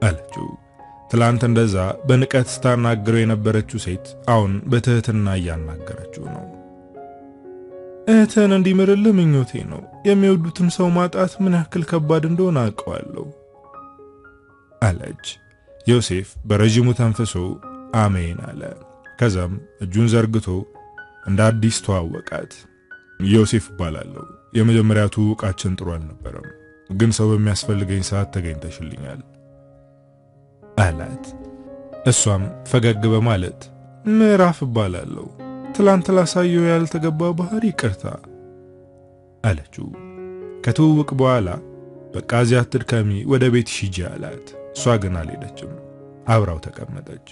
አለችው። ትላንት እንደዛ በንቀት ስታናግረው የነበረችው ሴት አሁን በትህትና እያናገረችው ነው። እህትን እንዲምርልህ ምኞቴ ነው። የሚወዱትን ሰው ማጣት ምን ያክል ከባድ እንደሆነ አውቀዋለሁ አለች። ዮሴፍ በረጅሙ ተንፍሶ አሜን አለ። ከዛም እጁን ዘርግቶ እንደ አዲስ ተዋወቃት። ዮሴፍ እባላለሁ። የመጀመሪያ ትውውቃችን ጥሩ አልነበረም፣ ግን ሰው በሚያስፈልገኝ ሰዓት ተገኝተሽልኛል አላት። እሷም ፈገግ በማለት ምዕራፍ እባላለሁ፣ ትላንት ላሳየው ያልተገባ ባህሪ ይቅርታ አለችው። ከትውውቅ በኋላ በቃ እዚያ አትድከሚ፣ ወደ ቤትሽ ሂጂ አላት። እሷ ግን አልሄደችም፣ አብራው ተቀመጠች።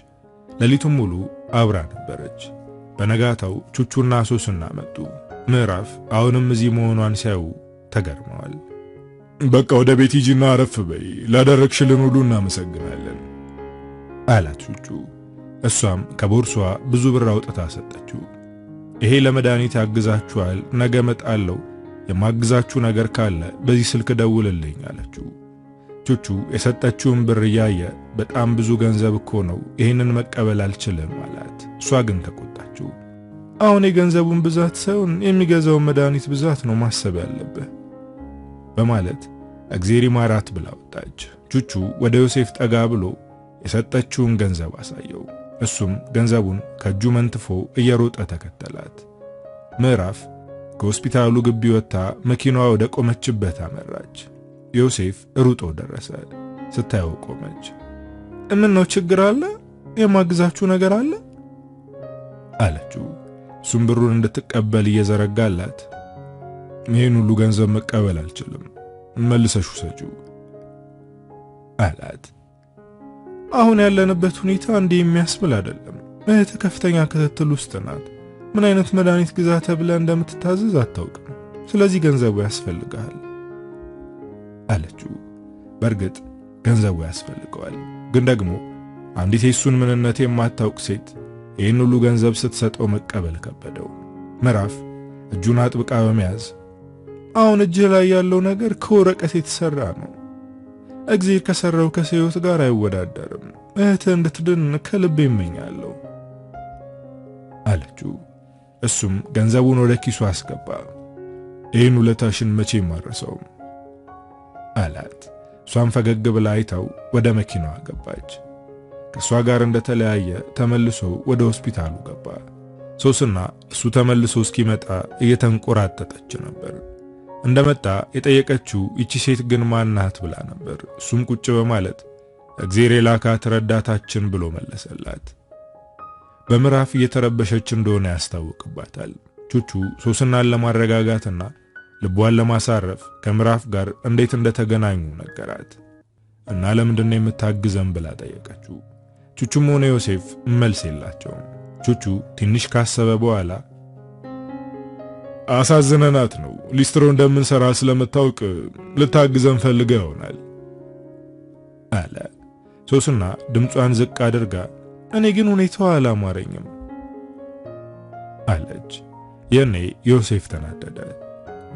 ሌሊቱን ሙሉ አብራ ነበረች። በነጋታው ቹቹና ሶስና መጡ። ምዕራፍ አሁንም እዚህ መሆኗን ሲያዩ ተገርመዋል። በቃ ወደ ቤት ሂጂና አረፍ በይ፣ ላደረግሽልን ሁሉ እናመሰግናለን አላት ቹቹ። እሷም ከቦርሷ ብዙ ብር አውጥታ ሰጠችው። ይሄ ለመድኃኒት ያግዛችኋል፣ ነገ እመጣለሁ፣ የማግዛችሁ ነገር ካለ በዚህ ስልክ ደውልልኝ አለችው። ቹቹ የሰጠችውን ብር እያየ በጣም ብዙ ገንዘብ እኮ ነው፣ ይሄንን መቀበል አልችልም አላት። እሷ ግን ተቆጣችው። አሁን የገንዘቡን ብዛት ሳይሆን የሚገዛውን መድኃኒት ብዛት ነው ማሰብ ያለብህ በማለት እግዜር ይማራት ብላ ወጣች። ቹቹ ወደ ዮሴፍ ጠጋ ብሎ የሰጠችውን ገንዘብ አሳየው። እሱም ገንዘቡን ከእጁ መንትፎ እየሮጠ ተከተላት። ምዕራፍ ከሆስፒታሉ ግቢ ወጥታ መኪናዋ ወደ ቆመችበት አመራች። ዮሴፍ ሩጦ ደረሰ። ስታየው ቆመች። ምን ነው ችግር አለ? የማግዛችሁ ነገር አለ አለችው። እሱም ብሩን እንድትቀበል እየዘረጋላት ይሄን ሁሉ ገንዘብ መቀበል አልችልም፣ መልሰሽ ውሰጂው አላት። አሁን ያለንበት ሁኔታ እንዲህ የሚያስብል አይደለም። እህት ከፍተኛ ክትትል ውስጥ ናት። ምን አይነት መድኃኒት ግዛ ተብለ እንደምትታዘዝ አታውቅም። ስለዚህ ገንዘቡ ያስፈልጋል አለችው። በእርግጥ ገንዘቡ ያስፈልገዋል፣ ግን ደግሞ አንዲት የሱን ምንነት የማታውቅ ሴት ይህን ሁሉ ገንዘብ ስትሰጠው መቀበል ከበደው። ምዕራፍ እጁን አጥብቃ በመያዝ አሁን እጅህ ላይ ያለው ነገር ከወረቀት የተሰራ ነው። እግዚአብሔር ከሰራው ከሰውት ጋር አይወዳደርም። እህትህ እንድትድን ከልቤ እመኛለሁ አለችው። እሱም ገንዘቡን ወደ ኪሱ አስገባ። ይህን ውለታሽን መቼም አልረሳውም አላት። እሷም ፈገግ ብላ አይታው ወደ መኪናዋ ገባች። ከሷ ጋር እንደተለያየ ተመልሶ ወደ ሆስፒታሉ ገባ። ሶስና እሱ ተመልሶ እስኪመጣ እየተንቆራጠጠች ነበር። እንደመጣ የጠየቀችው ይቺ ሴት ግን ማናት ብላ ነበር። እሱም ቁጭ በማለት እግዚአብሔር የላካት ረዳታችን ብሎ መለሰላት። በምዕራፍ እየተረበሸች እንደሆነ ያስታውቅባታል። ቹቹ ሶስናን ለማረጋጋትና ልቧን ለማሳረፍ ከምዕራፍ ጋር እንዴት እንደተገናኙ ነገራት እና ለምንድነው የምታግዘን ብላ ጠየቀችው። ቹቹም ሆነ ዮሴፍ መልስ የላቸውም። ቹቹ ትንሽ ካሰበ በኋላ አሳዝነናት ነው፣ ሊስትሮ እንደምንሰራ ስለምታውቅ ልታግዘን ፈልገ ይሆናል አለ። ሶስና ድምጿን ዝቅ አድርጋ እኔ ግን ሁኔታው አላማረኝም አለች። የኔ ዮሴፍ ተናደደ።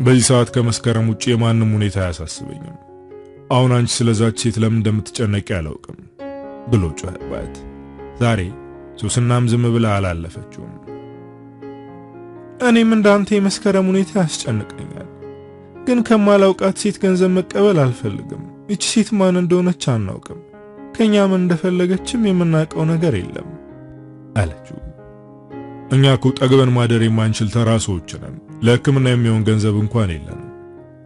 በዚህ ሰዓት ከመስከረም ውጪ የማንም ሁኔታ አያሳስበኝም። አሁን አንቺ ስለዛች ሴት ለምን እንደምትጨነቂ አላውቅም ብሎ ጮኸባት። ዛሬ ሶስናም ዝም ብላ አላለፈችውም። እኔም እንዳንተ የመስከረም ሁኔታ ያስጨንቀኛል፣ ግን ከማላውቃት ሴት ገንዘብ መቀበል አልፈልግም። እቺ ሴት ማን እንደሆነች አናውቅም፣ ከኛ ምን እንደፈለገችም የምናውቀው ነገር የለም አለችው። እኛ እኮ ጠግበን ማደር የማንችል ተራ ሰዎች ነን። ለሕክምና የሚሆን ገንዘብ እንኳን የለንም።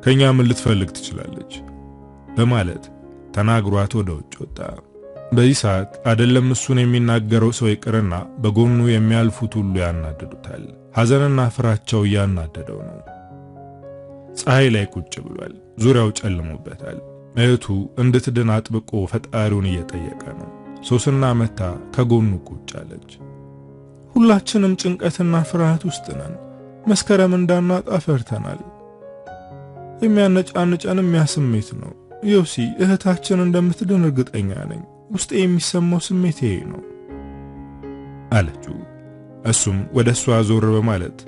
ከኛ ምን ልትፈልግ ትችላለች በማለት ተናግሯት ወደ ውጭ ወጣ። በዚህ ሰዓት አይደለም እሱን የሚናገረው ሰው ይቅርና በጎኑ የሚያልፉት ሁሉ ያናደዱታል። ሐዘንና ፍራቻው ያናደደው ነው። ፀሐይ ላይ ቁጭ ብሏል። ዙሪያው ጨልሞበታል። እህቱ እንድትድን አጥብቆ ፈጣሪውን እየጠየቀ ነው። ሶስና መታ ከጎኑ ቁጭ አለች። ሁላችንም ጭንቀትና ፍርሃት ውስጥ ነን። መስከረም እንዳናጣ ፈርተናል። የሚያነጫንጨን የሚያስሜት ነው። ዮሲ እህታችን እንደምትድን እርግጠኛ ነኝ። ውስጤ የሚሰማው ስሜት ይሄ ነው አለችው። እሱም ወደ እሷ ዞር በማለት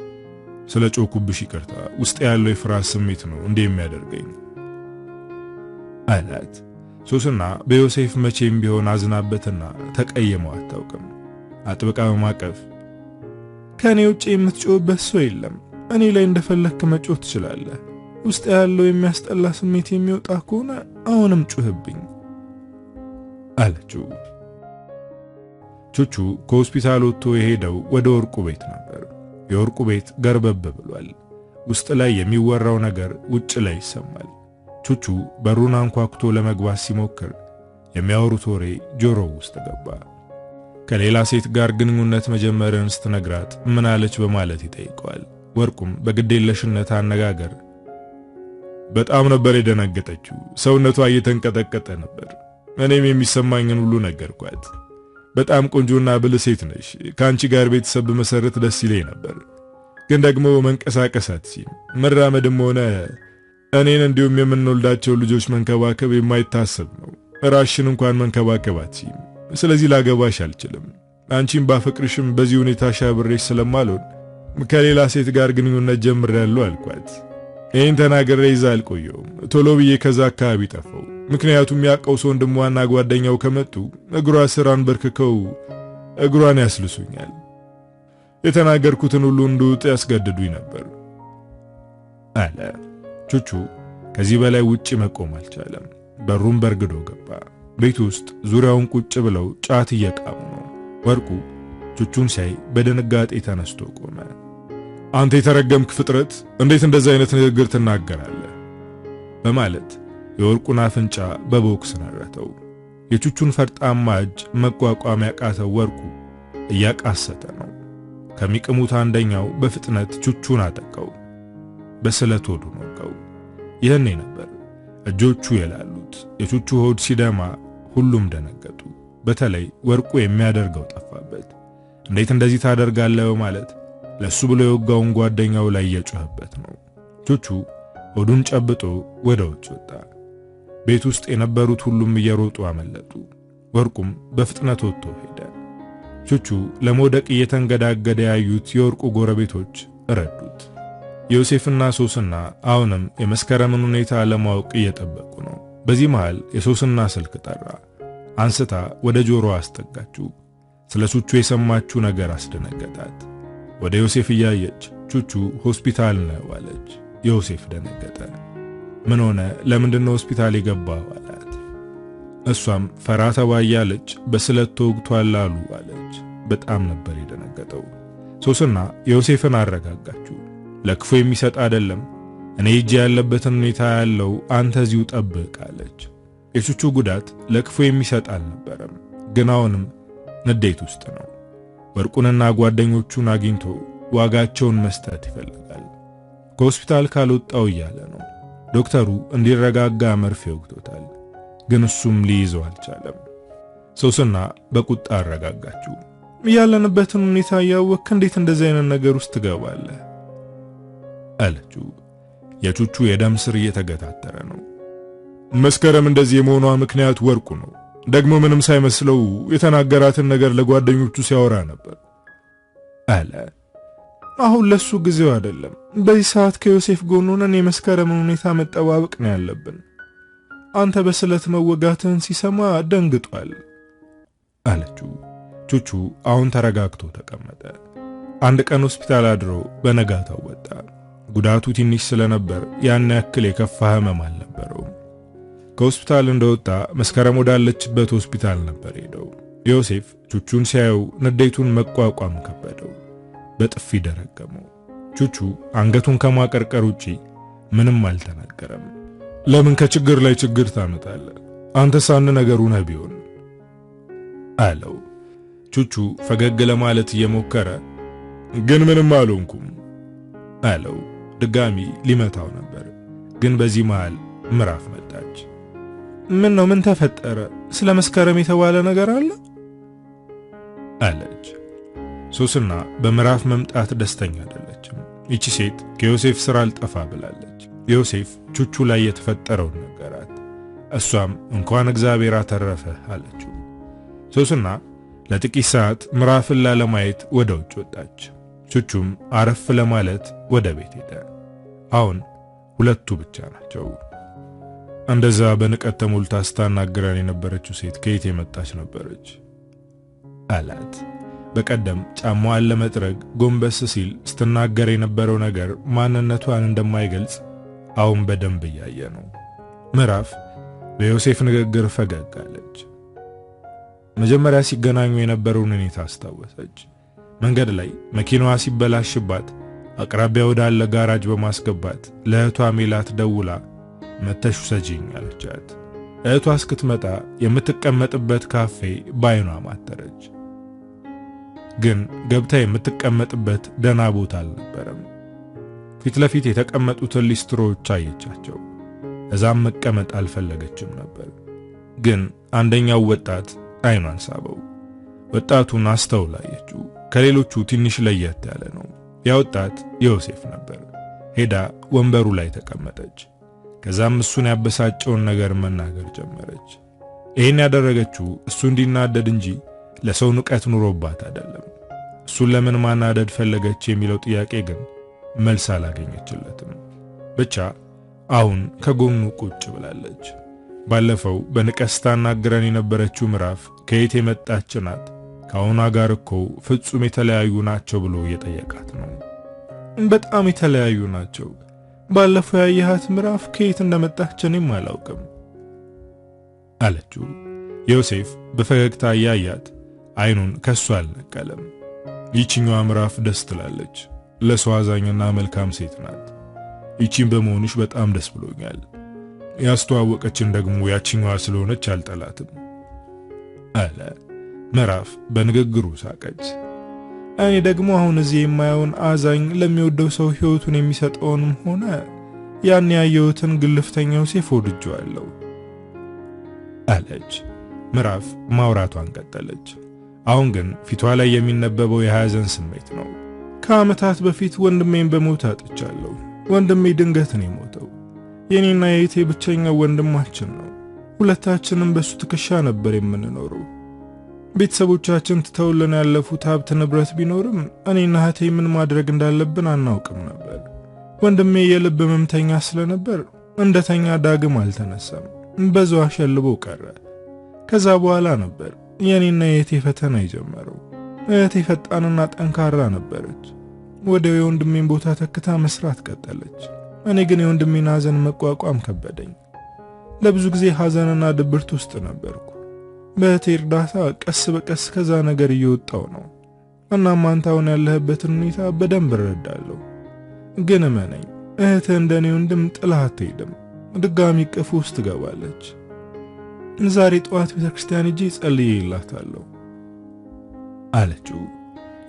ስለ ጮኩብሽ ይቅርታ፣ ውስጤ ያለው የፍርሃት ስሜት ነው እንዴ የሚያደርገኝ አላት። ሶስና በዮሴፍ መቼም ቢሆን አዝናበትና ተቀየመው አታውቅም። አጥብቃ በማቀፍ ከኔ ውጪ የምትጮህበት ሰው የለም። እኔ ላይ እንደፈለክ መጮህ ትችላለህ። ውስጥ ያለው የሚያስጠላ ስሜት የሚወጣ ከሆነ አሁንም ጩህብኝ አለችው። ቹቹ ከሆስፒታል ወጥቶ የሄደው ወደ ወርቁ ቤት ነበር። የወርቁ ቤት ገርበብ ብሏል። ውስጥ ላይ የሚወራው ነገር ውጭ ላይ ይሰማል። ቹቹ በሩን አንኳኩቶ ለመግባት ሲሞክር የሚያወሩት ወሬ ጆሮው ውስጥ ገባ። ከሌላ ሴት ጋር ግንኙነት መጀመርን ስትነግራት ምን አለች በማለት ይጠይቀዋል። ወርቁም በግዴለሽነት አነጋገር በጣም ነበር የደነገጠችው። ሰውነቷ እየተንቀጠቀጠ ነበር። እኔም የሚሰማኝን ሁሉ ነገርኳት። በጣም ቆንጆና ብልህ ሴት ነሽ። ከአንቺ ጋር ቤተሰብ መሰረት ደስ ይለኝ ነበር። ግን ደግሞ መንቀሳቀስ አትችይም። መራመድም ሆነ እኔን እንዲሁም የምንወልዳቸው ልጆች መንከባከብ የማይታሰብ ነው። ራስሽን እንኳን መንከባከብ አትችይም። ስለዚህ ላገባሽ አልችልም። አንቺን ባፈቅርሽም በዚህ ሁኔታ ሻብሬሽ ስለማልሆን ከሌላ ሴት ጋር ግንኙነት ጀምሬያለሁ አልኳት። ይህን ተናግሬ ይዛ አልቆየሁም። ቶሎ ብዬ ከዛ አካባቢ ጠፋው። ምክንያቱም ያቀው ሰው ወንድሟና ጓደኛው ከመጡ እግሯ ስር አንበርክከው እግሯን ያስልሱኛል። የተናገርኩትን ሁሉ እንድውጥ ያስገድዱኝ ነበር አለ። ቹቹ ከዚህ በላይ ውጪ መቆም አልቻለም። በሩን በርግዶ ገባ። ቤት ውስጥ ዙሪያውን ቁጭ ብለው ጫት እየቃሙ ነው። ወርቁ ቹቹን ሲያይ በድንጋጤ ተነስቶ ቆመ። አንተ የተረገምክ ፍጥረት እንዴት እንደዚህ አይነት ንግግር ትናገራለህ? በማለት የወርቁን አፍንጫ በቦክስ ነረተው። የቹቹን ፈርጣማ እጅ መቋቋም ያቃተው ወርቁ እያቃሰተ ነው። ከሚቅሙት አንደኛው በፍጥነት ቹቹን አጠቀው። በስለት ሆዱን ወጋው። ይህኔ ነበር እጆቹ የላሉት። የቹቹ ሆድ ሲደማ ሁሉም ደነገጡ። በተለይ ወርቁ የሚያደርገው ጠፋበት። እንዴት እንደዚህ ታደርጋለህ በማለት ለሱ ብሎ የወጋውን ጓደኛው ላይ እየጮህበት ነው። ቹቹ ሆዱን ጨብጦ ወደ ውጭ ወጣ። ቤት ውስጥ የነበሩት ሁሉም እየሮጡ አመለጡ። ወርቁም በፍጥነት ወጥቶ ሄደ። ቹቹ ለመውደቅ እየተንገዳገደ ያዩት የወርቁ ጎረቤቶች ረዱት። ዮሴፍና ሶስና አሁንም የመስከረምን ሁኔታ ለማወቅ እየጠበቁ ነው። በዚህ መሃል የሶስና ስልክ ጠራ። አንስታ ወደ ጆሮዋ አስጠጋችው። ስለ ቹቹ የሰማችው ነገር አስደነገጣት። ወደ ዮሴፍ እያየች ቹቹ ሆስፒታል ነው አለች። ዮሴፍ ደነገጠ። ምን ሆነ? ለምንድነው ሆስፒታል የገባው አላት። እሷም ፈራ ተባ እያለች በስለት ተወግቷል አሉ አለች። በጣም ነበር የደነገጠው። ሶስና ዮሴፍን አረጋጋችው። ለክፉ የሚሰጥ አይደለም፣ እኔ እጄ ያለበትን ሁኔታ ያለው አንተ እዚሁ ጠብቅ አለች። የቹቹ ጉዳት ለክፉ የሚሰጥ አልነበረም፣ ግን አሁንም ንዴት ውስጥ ነው። ወርቁንና ጓደኞቹን አግኝቶ ዋጋቸውን መስጠት ይፈልጋል። ከሆስፒታል ካልወጣው እያለ ነው። ዶክተሩ እንዲረጋጋ መርፌ ወግቶታል፣ ግን እሱም ሊይዘው አልቻለም። ሶስና በቁጣ አረጋጋችው። ያለንበትን ሁኔታ ያወቅክ እንዴት እንደዚህ አይነት ነገር ውስጥ ትገባለህ አለችው። የቹቹ የደም ስር እየተገታተረ ነው። መስከረም እንደዚህ የመሆኗ ምክንያት ወርቁ ነው። ደግሞ ምንም ሳይመስለው የተናገራትን ነገር ለጓደኞቹ ሲያወራ ነበር አለ። አሁን ለሱ ጊዜው አይደለም። በዚህ ሰዓት ከዮሴፍ ጎን ሆነን የመስከረምን ሁኔታ መጠባበቅ ነው ያለብን። አንተ በስለት መወጋትህን ሲሰማ ደንግጧል አለችው። ቹቹ አሁን ተረጋግቶ ተቀመጠ። አንድ ቀን ሆስፒታል አድሮ በነጋታው ወጣ። ጉዳቱ ትንሽ ስለነበር ያን ያክል የከፋ ህመም አልነበረውም። ከሆስፒታል እንደወጣ መስከረም ወዳለችበት ሆስፒታል ነበር ሄደው። ዮሴፍ ቹቹን ሲያየው ንዴቱን መቋቋም ከበደው። በጥፊ ደረገመው። ቹቹ አንገቱን ከማቀርቀር ውጪ ምንም አልተናገረም። ለምን ከችግር ላይ ችግር ታመጣለህ? አንተስ አንድ ነገሩ ነህ ቢሆን አለው። ቹቹ ፈገግ ለማለት እየሞከረ ግን ምንም አልሆንኩም አለው። ድጋሚ ሊመታው ነበር፣ ግን በዚህ መሃል ምዕራፍ መጣች። ምን ነው? ምን ተፈጠረ? ስለ መስከረም የተባለ ነገር አለ አለች። ሶስና በምዕራፍ መምጣት ደስተኛ አይደለችም። ይቺ ሴት ከዮሴፍ ስራ አልጠፋ ብላለች። ዮሴፍ ቹቹ ላይ የተፈጠረውን ነገራት። እሷም እንኳን እግዚአብሔር አተረፈ አለችው። ሶስና ለጥቂት ሰዓት ምዕራፍን ላለማየት ወደ ውጭ ወጣች። ቹቹም አረፍ ለማለት ወደ ቤት ሄደ። አሁን ሁለቱ ብቻ ናቸው። እንደዛ በንቀት ተሞልታ ስታናግረን የነበረችው ሴት ከየት የመጣች ነበረች አላት። በቀደም ጫማዋን ለመጥረግ ጎንበስ ሲል ስትናገር የነበረው ነገር ማንነቷን እንደማይገልጽ አሁን በደንብ እያየ ነው። ምዕራፍ በዮሴፍ ንግግር ፈገግ አለች። መጀመሪያ ሲገናኙ የነበረውን ሁኔታ አስታወሰች። መንገድ ላይ መኪናዋ ሲበላሽባት አቅራቢያ ወዳለ ጋራጅ በማስገባት ለእህቷ ሜላት ደውላ መተሽ ውሰጂኝ አለቻት። እህቷ እስክትመጣ የምትቀመጥበት ካፌ ባይኗ ማተረች። ግን ገብታ የምትቀመጥበት ደና ቦታ አልነበረም። ፊት ለፊት የተቀመጡትን ሊስትሮዎች አየቻቸው። እዛም መቀመጥ አልፈለገችም ነበር። ግን አንደኛው ወጣት አይኗን ሳበው። ወጣቱን አስተውላየችው። ከሌሎቹ ትንሽ ለየት ያለ ነው። ያ ወጣት ዮሴፍ ነበር። ሄዳ ወንበሩ ላይ ተቀመጠች። ከዛም እሱን ያበሳጨውን ነገር መናገር ጀመረች። ይሄን ያደረገችው እሱ እንዲናደድ እንጂ ለሰው ንቀት ኑሮባት አይደለም። እሱን ለምን ማናደድ ፈለገች የሚለው ጥያቄ ግን መልስ አላገኘችለትም። ብቻ አሁን ከጎኑ ቁጭ ብላለች። ባለፈው በንቀት ስታናግረን የነበረችው ምዕራፍ ከየት የመጣች ናት? ከአሁኗ ጋር እኮ ፍጹም የተለያዩ ናቸው ብሎ እየጠየቃት ነው። በጣም የተለያዩ ናቸው። ባለፈው ያየሃት ምዕራፍ ከየት እንደመጣች እኔም አላውቅም አለችው። ዮሴፍ በፈገግታ ያያት አይኑን ከሷ አልነቀለም። ይቺኛዋ ምዕራፍ ደስ ትላለች። ለሰው አዛኝና መልካም ሴት ናት። ይቺን በመሆንሽ በጣም ደስ ብሎኛል። ያስተዋወቀችን ደግሞ ያቺኛዋ ስለሆነች አልጠላትም አለ። ምዕራፍ በንግግሩ ሳቀች። እኔ ደግሞ አሁን እዚህ የማየውን አዛኝ ለሚወደው ሰው ሕይወቱን የሚሰጠውንም ሆነ ያን ያየሁትን ግልፍተኛ ዮሴፍ ወድጄዋለሁ አለች። ምዕራፍ ማውራቷን ቀጠለች። አሁን ግን ፊቷ ላይ የሚነበበው የሐዘን ስሜት ነው። ከዓመታት በፊት ወንድሜን በሞት አጥቻለሁ። ወንድሜ ድንገት ነው የሞተው። የኔና የእህቴ ብቸኛው ወንድማችን ነው። ሁለታችንም በሱ ትከሻ ነበር የምንኖረው። ቤተሰቦቻችን ትተውልን ያለፉት ሀብት ንብረት ቢኖርም እኔና እህቴ ምን ማድረግ እንዳለብን አናውቅም ነበር። ወንድሜ የልብ ህመምተኛ ስለነበር እንደተኛ ዳግም አልተነሳም። በዛው አሸልቦ ቀረ። ከዛ በኋላ ነበር የኔና የእህቴ ፈተና የጀመረው። እህቴ ፈጣንና ጠንካራ ነበረች። ወደ የወንድሜን ቦታ ተክታ መስራት ቀጠለች። እኔ ግን የወንድሜን ሐዘን መቋቋም ከበደኝ። ለብዙ ጊዜ ሐዘንና ድብርት ውስጥ ነበርኩ። በእህቴ እርዳታ ቀስ በቀስ ከዛ ነገር እየወጣው ነው። እናም አንተ አሁን ያለህበትን ሁኔታ በደንብ እረዳለሁ። ግን እመነኝ፣ እህትህ እንደኔ ወንድም ጥላህ አትሄድም። ድጋሚ ቅፍ ውስጥ ትገባለች። ዛሬ ጠዋት ቤተክርስቲያን ሄጄ ጸልዬላታለሁ አለችው።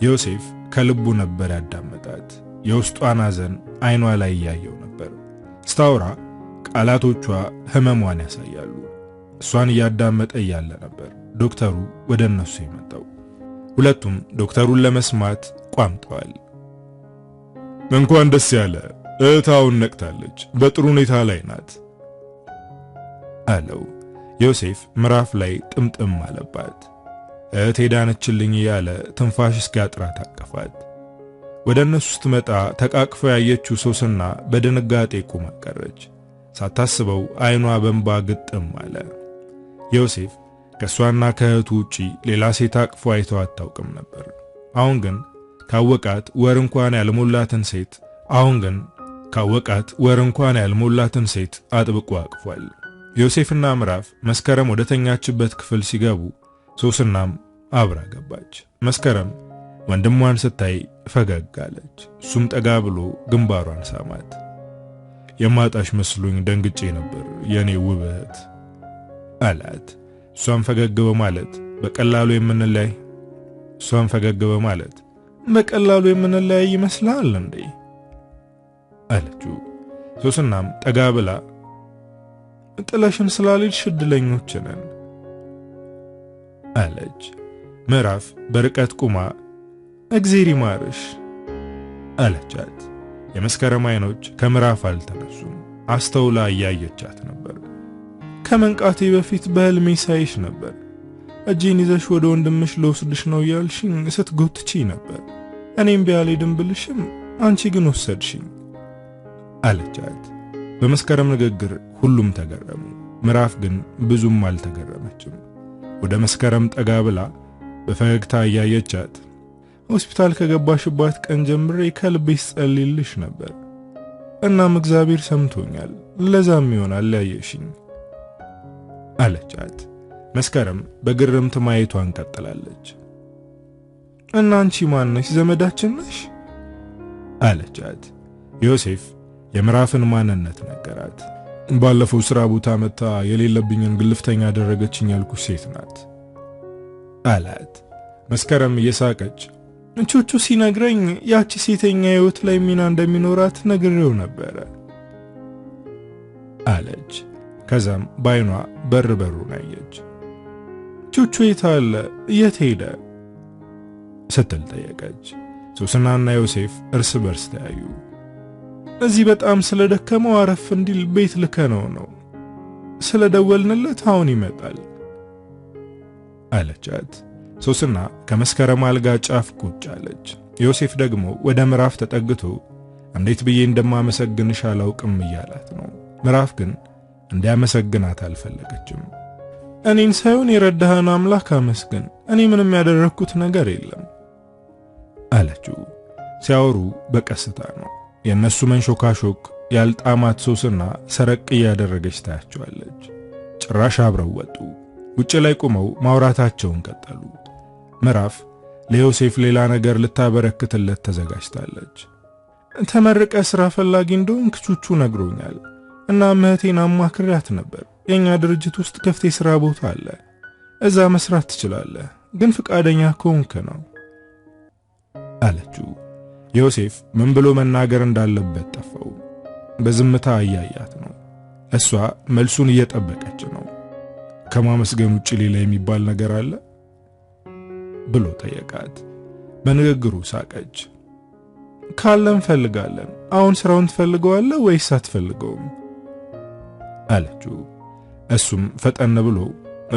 ዮሴፍ ከልቡ ነበር ያዳመጣት። የውስጧን ሐዘን አይኗ ላይ ያየው ነበር። ስታወራ ቃላቶቿ ህመሟን ያሳያሉ። እሷን እያዳመጠ ያለ ነበር ዶክተሩ ወደ እነሱ የመጣው። ሁለቱም ዶክተሩን ለመስማት ቋምጠዋል። እንኳን ደስ ያለ፣ እህታውን ነቅታለች፣ በጥሩ ሁኔታ ላይ ናት አለው። ዮሴፍ ምዕራፍ ላይ ጥምጥም አለባት። እህቴ ዳነችልኝ ያለ ትንፋሽ እስኪያጥራት አቀፋት። ወደ እነሱ ስትመጣ ተቃቅፈው ያየችው ሶስና በድንጋጤ ቆማ ቀረች። ሳታስበው አይኗ በእንባ ግጥም አለ። ዮሴፍ ከሷና ከእህቱ ውጪ ሌላ ሴት አቅፎ አይተው አታውቅም ነበር። አሁን ግን ካወቃት ወር እንኳን ያልሞላትን ሴት አጥብቆ አቅፏል። ዮሴፍና ምዕራፍ መስከረም ወደ ተኛችበት ክፍል ሲገቡ ሶስናም አብራ ገባች። መስከረም ወንድሟን ስታይ ፈገግ አለች። እሱም ጠጋ ብሎ ግንባሯን ሳማት። የማጣሽ መስሎኝ ደንግጬ ነበር የኔ ውብ እህት አላት። እሷም ፈገግ በቀላሉ የምንለያይ ይመስላል እንዴ አለችው። ሶስናም ጠጋ ብላ ጥለሽን ስላልሄድሽ እድለኞች ነን አለች። ምዕራፍ በርቀት ቁማ እግዚአብሔር ይማርሽ አለቻት። የመስከረም አይኖች ከምዕራፍ አልተነሱም። አስተውላ እያየቻት ነበር። ከመንቃቴ በፊት በህልሜ ሳይሽ ነበር። እጄን ይዘሽ ወደ ወንድምሽ ልወስድሽ ነው ያልሽኝ ስትጎትቺ ነበር። እኔም ቢያልሄድም ብልሽም አንቺ ግን ወሰድሽኝ አለቻት። በመስከረም ንግግር ሁሉም ተገረሙ። ምዕራፍ ግን ብዙም አልተገረመችም። ወደ መስከረም ጠጋ ብላ በፈገግታ እያየቻት ሆስፒታል ከገባሽባት ቀን ጀምሬ ከልቤ ስጸልይልሽ ነበር። እናም እግዚአብሔር ሰምቶኛል። ለዛም ይሆናል ያየሽኝ አለቻት። መስከረም በግርምት ማየቷን ቀጥላለች። እና አንቺ ማን ነሽ? ዘመዳችን ነሽ? አለቻት። ዮሴፍ የምዕራፍን ማንነት ነገራት። ባለፈው ስራ ቦታ መጣ የሌለብኝን ግልፍተኛ ያደረገችኝ ያልኩሽ ሴት ናት አላት። መስከረም እየሳቀች ቹቹ ሲነግረኝ ያቺ ሴተኛ ህይወት ላይ ሚና እንደሚኖራት ነግሬው ነበረ አለች። ከዛም ባይኗ በሩን አየች። ቹቹ የት አለ? የት ሄደ? ስትል ጠየቀች። ሶስናና ዮሴፍ እርስ በርስ ተያዩ። እዚህ በጣም ስለደከመው አረፍ እንዲል ቤት ልከነው ነው። ስለደወልንለት አሁን ይመጣል አለቻት። ሶስና ከመስከረም አልጋ ጫፍ ቁጭ አለች። ዮሴፍ ደግሞ ወደ ምዕራፍ ተጠግቶ እንዴት ብዬ እንደማመሰግንሽ አላውቅም እያላት ነው። ምዕራፍ ግን እንዲያመሰግናት አልፈለገችም። እኔን ሳይሆን የረዳህን አምላክ አመስግን፣ እኔ ምንም ያደረኩት ነገር የለም አለችው። ሲያወሩ በቀስታ ነው። የነሱ መንሾካሾክ ያልጣማት ሶስና ሰረቅ እያደረገች ታያቸዋለች። ጭራሽ አብረው ወጡ። ውጭ ላይ ቆመው ማውራታቸውን ቀጠሉ። ምዕራፍ ለዮሴፍ ሌላ ነገር ልታበረክትለት ተዘጋጅታለች። ተመረቀ ስራ ፈላጊ እንደሆንክ ቹቹ ነግሮኛል እና እህቴን አማክሪያት ነበር። የኛ ድርጅት ውስጥ ክፍት የሥራ ቦታ አለ፣ እዛ መስራት ትችላለህ፣ ግን ፍቃደኛ ከሆንክ ነው አለችው። ዮሴፍ ምን ብሎ መናገር እንዳለበት ጠፋው። በዝምታ እያያት ነው። እሷ መልሱን እየጠበቀች ነው። ከማመስገን ውጭ ሌላ የሚባል ነገር አለ ብሎ ጠየቃት። በንግግሩ ሳቀች። ካለም ፈልጋለን። አሁን ስራውን ትፈልገዋለህ ወይስ አትፈልገውም አለችው። እሱም ፈጠን ብሎ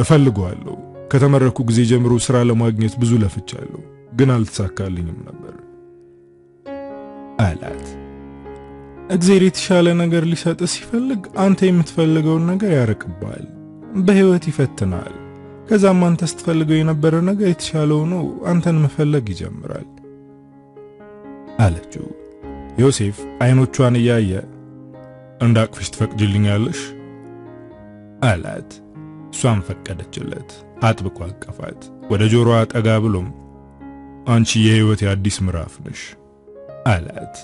እፈልገዋለሁ። ከተመረኩ ጊዜ ጀምሮ ስራ ለማግኘት ብዙ ለፍቻለሁ፣ ግን አልተሳካልኝም ነበር አላት። እግዚአብሔር የተሻለ ነገር ሊሰጥ ሲፈልግ አንተ የምትፈልገውን ነገር ያርቅብሃል፣ በህይወት ይፈትናል። ከዛም አንተ ስትፈልገው የነበረ ነገር የተሻለ ሆኖ አንተን መፈለግ ይጀምራል አለችው። ዮሴፍ አይኖቿን እያየ እንዳቅፍሽ ትፈቅጂልኛለሽ አላት። እሷም ፈቀደችለት። አጥብቆ አቀፋት። ወደ ጆሮዋ ጠጋ ብሎም አንቺ የህይወት አዲስ ምዕራፍ ነሽ አላት።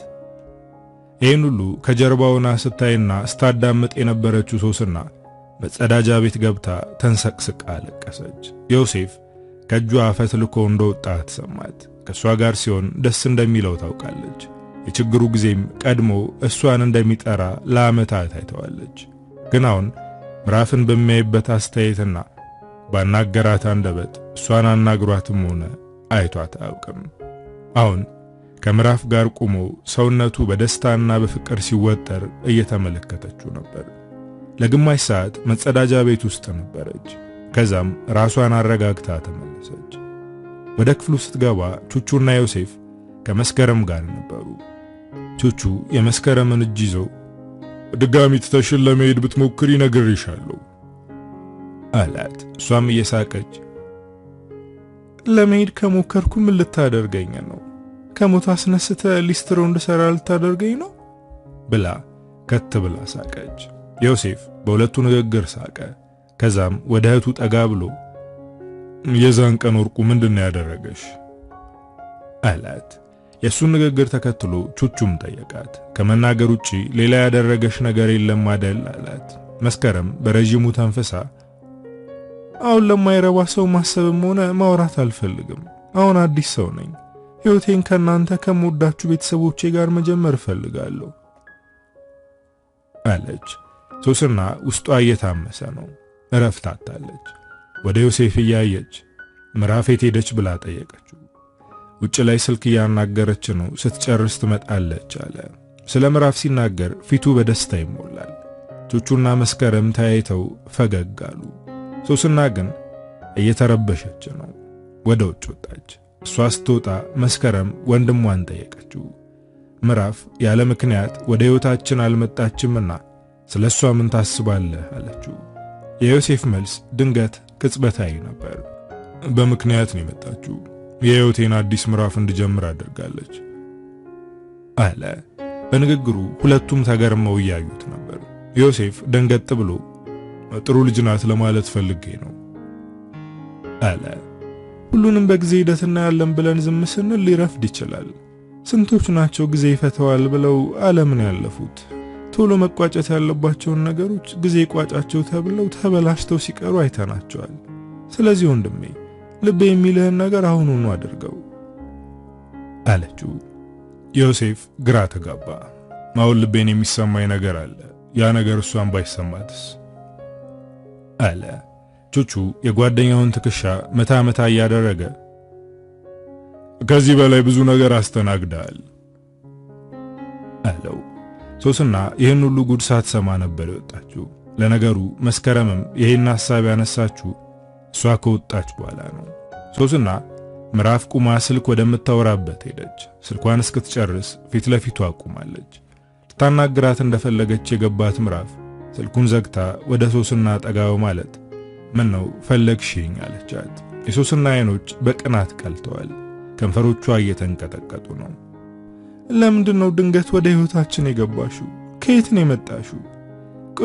ይህን ሁሉ ከጀርባውና ስታይና ስታዳምጥ የነበረችው ሶስና በጸዳጃ ቤት ገብታ ተንሰቅስቃ አለቀሰች። ዮሴፍ ከእጇ ፈትልኮ እንደወጣ ተሰማት። ከእሷ ጋር ሲሆን ደስ እንደሚለው ታውቃለች። የችግሩ ጊዜም ቀድሞ እሷን እንደሚጠራ ለዓመታት አይተዋለች። ግን አሁን ምዕራፍን በሚያይበት አስተያየትና ባናገራት አንደበት እሷን አናግሯትም ሆነ አይቷት አያውቅም። አሁን ከምዕራፍ ጋር ቆሞ ሰውነቱ በደስታና በፍቅር ሲወጠር እየተመለከተችው ነበር። ለግማሽ ሰዓት መጸዳጃ ቤት ውስጥ ነበረች። ከዛም ራሷን አረጋግታ ተመለሰች። ወደ ክፍሉ ስትገባ ቹቹና ዮሴፍ ከመስከረም ጋር ነበሩ። ቹቹ የመስከረምን እጅ ይዞ ድጋሚ ትተሽን ለመሄድ ብትሞክሪ ነግሬሻለሁ አላት። እሷም እየሳቀች ለመሄድ ከሞከርኩ ምን ልታደርገኝ ነው? ከሞት አስነስተ ሊስትሮ እንድሰራ ልታደርገኝ ነው ብላ ከት ብላ ሳቀች። ዮሴፍ በሁለቱ ንግግር ሳቀ። ከዛም ወደ እህቱ ጠጋ ብሎ የዛን ቀን ወርቁ ምንድነው ያደረገሽ አላት። የሱን ንግግር ተከትሎ ቹቹም ጠየቃት። ከመናገር ውጪ ሌላ ያደረገሽ ነገር የለም አይደል አላት። መስከረም በረጅሙ ተንፈሳ አሁን ለማይረባ ሰው ማሰብም ሆነ ማውራት አልፈልግም። አሁን አዲስ ሰው ነኝ። ሕይወቴን ከናንተ ከምወዳችሁ ቤተሰቦቼ ጋር መጀመር እፈልጋለሁ አለች። ሶስና ውስጧ እየታመሰ ነው። እረፍት አጣለች። ወደ ዮሴፍ እያየች ምዕራፍ የት ሄደች ብላ ጠየቀችው። ውጭ ላይ ስልክ እያናገረች ነው፣ ስትጨርስ ትመጣለች አለ። ስለ ምዕራፍ ሲናገር ፊቱ በደስታ ይሞላል። ቹቹና መስከረም ተያይተው ፈገግ አሉ። ሶስና ግን እየተረበሸች ነው። ወደ ውጭ ወጣች። እሷ ስትወጣ መስከረም ወንድሟን ጠየቀችው። ምዕራፍ ያለ ምክንያት ወደ ሕይወታችን አልመጣችምና ስለሷ ምን ታስባለህ አለችው። የዮሴፍ መልስ ድንገት ቅጽበታዊ ነበር። በምክንያት ነው የመጣችው፣ የሕይወቴን አዲስ ምዕራፍ እንድጀምር አድርጋለች አለ። በንግግሩ ሁለቱም ተገርመው እያዩት ነበር። ዮሴፍ ደንገጥ ብሎ ጥሩ ልጅ ናት ለማለት ፈልጌ ነው አለ። ሁሉንም በጊዜ ሂደት እናያለን ብለን ዝም ስንል ሊረፍድ ይችላል። ስንቶች ናቸው ጊዜ ይፈተዋል ብለው ዓለምን ያለፉት? ቶሎ መቋጨት ያለባቸውን ነገሮች ጊዜ ቋጫቸው ተብለው ተበላሽተው ሲቀሩ አይተናቸዋል። ስለዚህ ወንድሜ ልብ የሚልህን ነገር አሁኑኑ አድርገው አለችው። ዮሴፍ ግራ ተጋባ። አሁን ልቤን የሚሰማኝ ነገር አለ። ያ ነገር እሷን ባይሰማትስ አለ። ቹቹ የጓደኛውን ትከሻ መታ መታ እያደረገ ከዚህ በላይ ብዙ ነገር አስተናግዳል አለው። ሶስና ይህን ሁሉ ጉድ ሳትሰማ ነበር የወጣችው። ለነገሩ መስከረምም ይሄን ሐሳብ ያነሳችው እሷ ከወጣች በኋላ ነው። ሶስና ምዕራፍ ቁማ ስልክ ወደምታወራበት ሄደች። ስልኳን እስክትጨርስ ፊት ለፊቷ አቁማለች። ልታናግራት እንደፈለገች የገባት ምዕራፍ ስልኩን ዘግታ ወደ ሶስና ጠጋው ማለት ምን ነው ፈለግሽኝ አለቻት። የሶስና አይኖች በቅናት ቀልተዋል። ከንፈሮቿ እየተንቀጠቀጡ ነው። ለምንድነው ድንገት ወደ ህይወታችን የገባሽው? ከየት ነው የመጣሽው?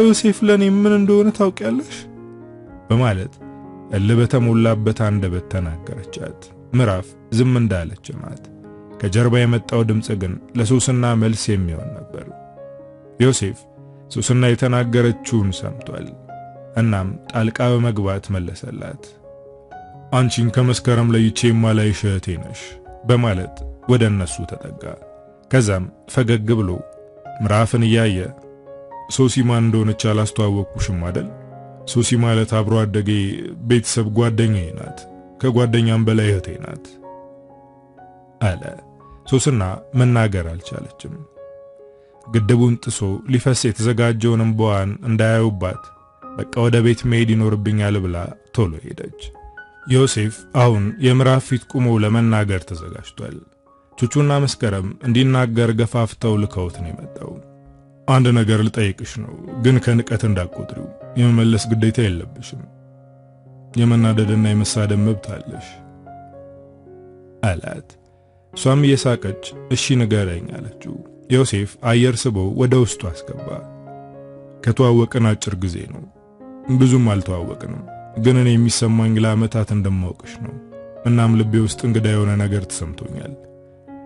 ዮሴፍ ለኔ ምን እንደሆነ ታውቂያለሽ? በማለት እልህ በተሞላበት አንደበት ተናገረቻት። ምዕራፍ ዝም እንዳለች ናት። ከጀርባ የመጣው ድምጽ ግን ለሶስና መልስ የሚሆን ነበር። ዮሴፍ ሶስና የተናገረችውን ሰምቷል። እናም ጣልቃ በመግባት መለሰላት። አንቺን ከመስከረም ለይቼ የማላይሽ እህቴ ነሽ በማለት ወደ እነሱ ተጠጋ። ከዛም ፈገግ ብሎ ምዕራፍን እያየ ሶሲ ማን እንደሆነች አላስተዋወቅኩሽም አይደል? ሶሲ ማለት አብሮ አደጌ ቤተሰብ ጓደኛዬ ናት። ከጓደኛም በላይ እህቴ ናት አለ። ሶስና መናገር አልቻለችም። ግድቡን ጥሶ ሊፈስ የተዘጋጀውን እንባዋን እንዳያዩባት በቃ ወደ ቤት መሄድ ይኖርብኛል ብላ ቶሎ ሄደች። ዮሴፍ አሁን የምዕራፍ ፊት ቆሞ ለመናገር ተዘጋጅቷል። ቹቹና መስከረም እንዲናገር ገፋፍተው ልከውት ነው የመጣው። አንድ ነገር ልጠይቅሽ ነው፣ ግን ከንቀት እንዳትቆጥሪው። የመመለስ ግዴታ የለብሽም። የመናደድና የመሳደብ መብት አለሽ አላት። እሷም እየሳቀች እሺ ንገረኝ አለችው። ዮሴፍ አየር ስቦ ወደ ውስጡ አስገባ። ከተዋወቅን አጭር ጊዜ ነው፣ ብዙም አልተዋወቅንም፣ ግን እኔ የሚሰማኝ ለዓመታት እንደማውቅሽ ነው። እናም ልቤ ውስጥ እንግዳ የሆነ ነገር ተሰምቶኛል።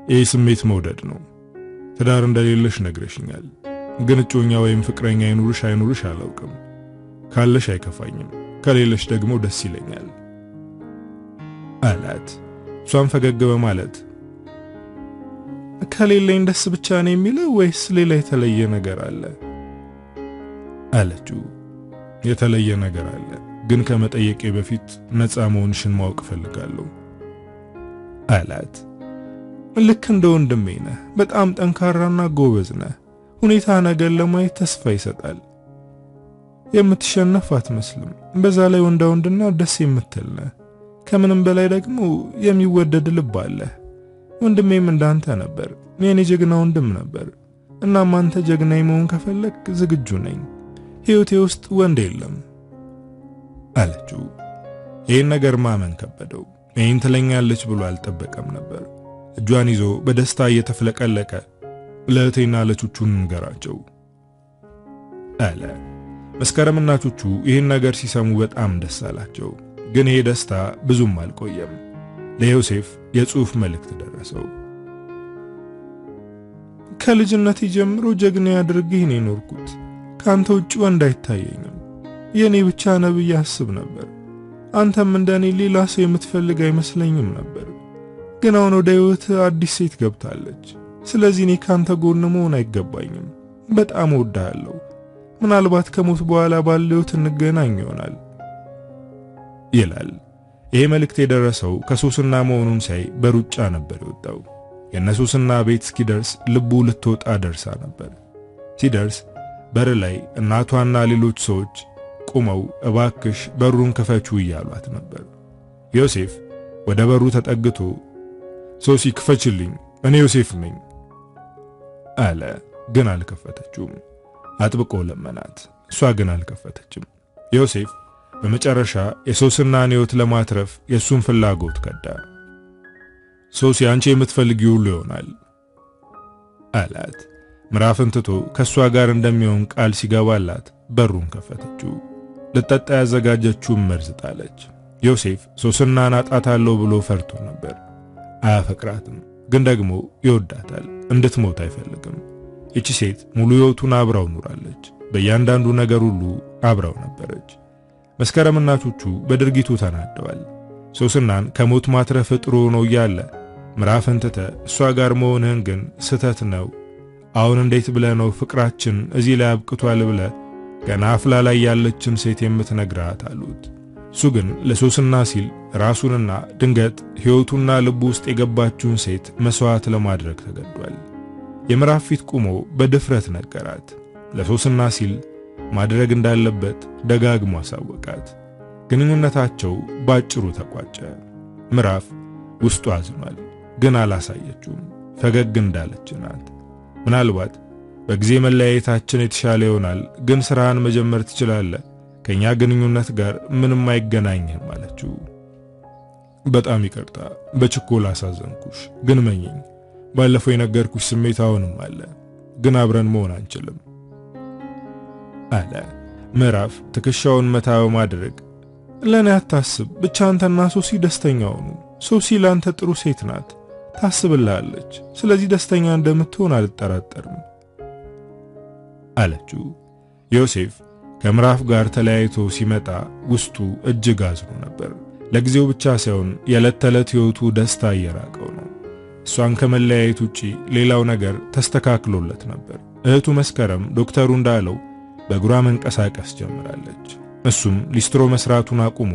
ይህ ስሜት መውደድ ነው። ትዳር እንደሌለሽ ነግረሽኛል፣ ግን እጮኛ ወይም ፍቅረኛ አይኑርሽ አላውቅም። ካለሽ አይከፋኝም፣ ከሌለሽ ደግሞ ደስ ይለኛል አላት። እሷም ፈገግ በማለት ከሌለኝ ደስ ብቻ ነው የሚለው ወይስ ሌላ የተለየ ነገር አለ አለችው። የተለየ ነገር አለ፣ ግን ከመጠየቄ በፊት ነፃ መሆንሽን ማወቅ ፈልጋለሁ አላት። ልክ እንደ ወንድሜ ነህ። በጣም ጠንካራና ጎበዝ ነህ። ሁኔታ ነገር ለማየት ተስፋ ይሰጣል። የምትሸነፍ አትመስልም። በዛ ላይ ወንድና ደስ የምትል ነህ። ከምንም በላይ ደግሞ የሚወደድ ልብ አለህ። ወንድሜም እንዳንተ ነበር። የኔ ጀግና ወንድም ነበር። እናም አንተ ጀግናይ መሆን ከፈለክ ዝግጁ ነኝ። ሕይወቴ ውስጥ ወንድ የለም አለችው። ይህን ነገር ማመን ከበደው። ይህን ትለኛለች ብሎ አልጠበቀም ነበር። እጇን ይዞ በደስታ እየተፍለቀለቀ ለእህቴና ለቹቹን ንገራቸው አለ። መስከረምና ቹቹ ይህን ነገር ሲሰሙ በጣም ደስ አላቸው። ግን ይሄ ደስታ ብዙም አልቆየም። ለዮሴፍ የጽሑፍ መልእክት ደረሰው። ከልጅነቴ ጀምሮ ጀግና አድርጌህ ነው የኖርኩት። ካንተ ውጭ ወንድ አይታየኝም። የኔ ብቻ ነብይ አስብ ነበር። አንተም እንደኔ ሌላ ሰው የምትፈልግ አይመስለኝም ነበር። ግን አሁን ወደ ህይወት አዲስ ሴት ገብታለች። ስለዚህ እኔ ካንተ ጎን መሆን አይገባኝም። በጣም እወድሃለሁ። ምናልባት ከሞት በኋላ ባለው እንገናኝ ይሆናል ይላል። ይሄ መልእክት የደረሰው ከሶስና መሆኑን ሳይ በሩጫ ነበር የወጣው። የነሶስና ቤት እስኪደርስ ልቡ ልትወጣ ደርሳ ነበር። ሲደርስ በር ላይ እናቷና ሌሎች ሰዎች ቆመው እባክሽ በሩን ክፈቹ እያሏት ነበር። ዮሴፍ ወደ በሩ ተጠግቶ ሶሲ ክፈችልኝ፣ እኔ ዮሴፍ ነኝ አለ። ግን አልከፈተችውም። አጥብቆ ለመናት። እሷ ግን አልከፈተችም። ዮሴፍ በመጨረሻ የሶስናን ሕይወት ለማትረፍ የሱን ፍላጎት ከዳ። ሶሲ አንቺ የምትፈልጊው ሁሉ ይሆናል አላት። ምዕራፍን ትቶ ከሷ ጋር እንደሚሆን ቃል ሲገባላት በሩን ከፈተችው። ልጠጣ ያዘጋጀችውን መርዝ ጣለች። ዮሴፍ ሶስናን አጣታለሁ ብሎ ፈርቶ ነበር። አያፈቅራትም፣ ግን ደግሞ ይወዳታል። እንድትሞት አይፈልግም። እቺ ሴት ሙሉ ሕይወቱን አብራው ኖራለች። በእያንዳንዱ ነገር ሁሉ አብራው ነበረች። መስከረምና ቹቹ በድርጊቱ ተናደዋል። ሶስናን ከሞት ማትረፍ ጥሩ ነው እያለ ምዕራፍን ትተህ እሷ ጋር መሆንህን ግን ስተት ነው። አሁን እንዴት ብለህ ነው ፍቅራችን እዚህ ላይ አብቅቷል ብለህ ገና አፍላ ላይ ያለችን ሴት የምትነግራት አሉት። እሱ ግን ለሶስና ሲል ራሱንና ድንገት ሕይወቱና ልቡ ውስጥ የገባችውን ሴት መስዋዕት ለማድረግ ተገዷል። የምዕራፍ ፊት ቆሞ በድፍረት ነገራት። ለሶስና ሲል ማድረግ እንዳለበት ደጋግሞ አሳወቃት። ግንኙነታቸው ባጭሩ ተቋጨ። ምዕራፍ ውስጡ አዝኗል፣ ግን አላሳየችውም። ፈገግ እንዳለች ናት። ምናልባት በጊዜ መለያየታችን የተሻለ ይሆናል፣ ግን ስራህን መጀመር ትችላለህ፣ ከኛ ግንኙነት ጋር ምንም አይገናኝም አለችው። በጣም ይቅርታ፣ በችኮላ አሳዘንኩሽ፣ ግን መኝኝ፣ ባለፈው የነገርኩሽ ስሜት አሁንም አለ፣ ግን አብረን መሆን አንችልም አለ። ምዕራፍ ትከሻውን መታ በማድረግ ለኔ አታስብ፣ ብቻ አንተና ሶሲ ደስተኛ ሁኑ። ሶሲ ላንተ ጥሩ ሴት ናት፣ ታስብልሃለች። ስለዚህ ደስተኛ እንደምትሆን አልጠራጠርም አለችው። ዮሴፍ ከምዕራፍ ጋር ተለያይቶ ሲመጣ ውስጡ እጅግ አዝኖ ነበር። ለጊዜው ብቻ ሳይሆን የዕለት ተዕለት ሕይወቱ ደስታ እየራቀው ነው። እሷን ከመለያየት ውጪ ሌላው ነገር ተስተካክሎለት ነበር። እህቱ መስከረም ዶክተሩ እንዳለው በእግሯ መንቀሳቀስ ጀምራለች። እሱም ሊስትሮ መስራቱን አቁሞ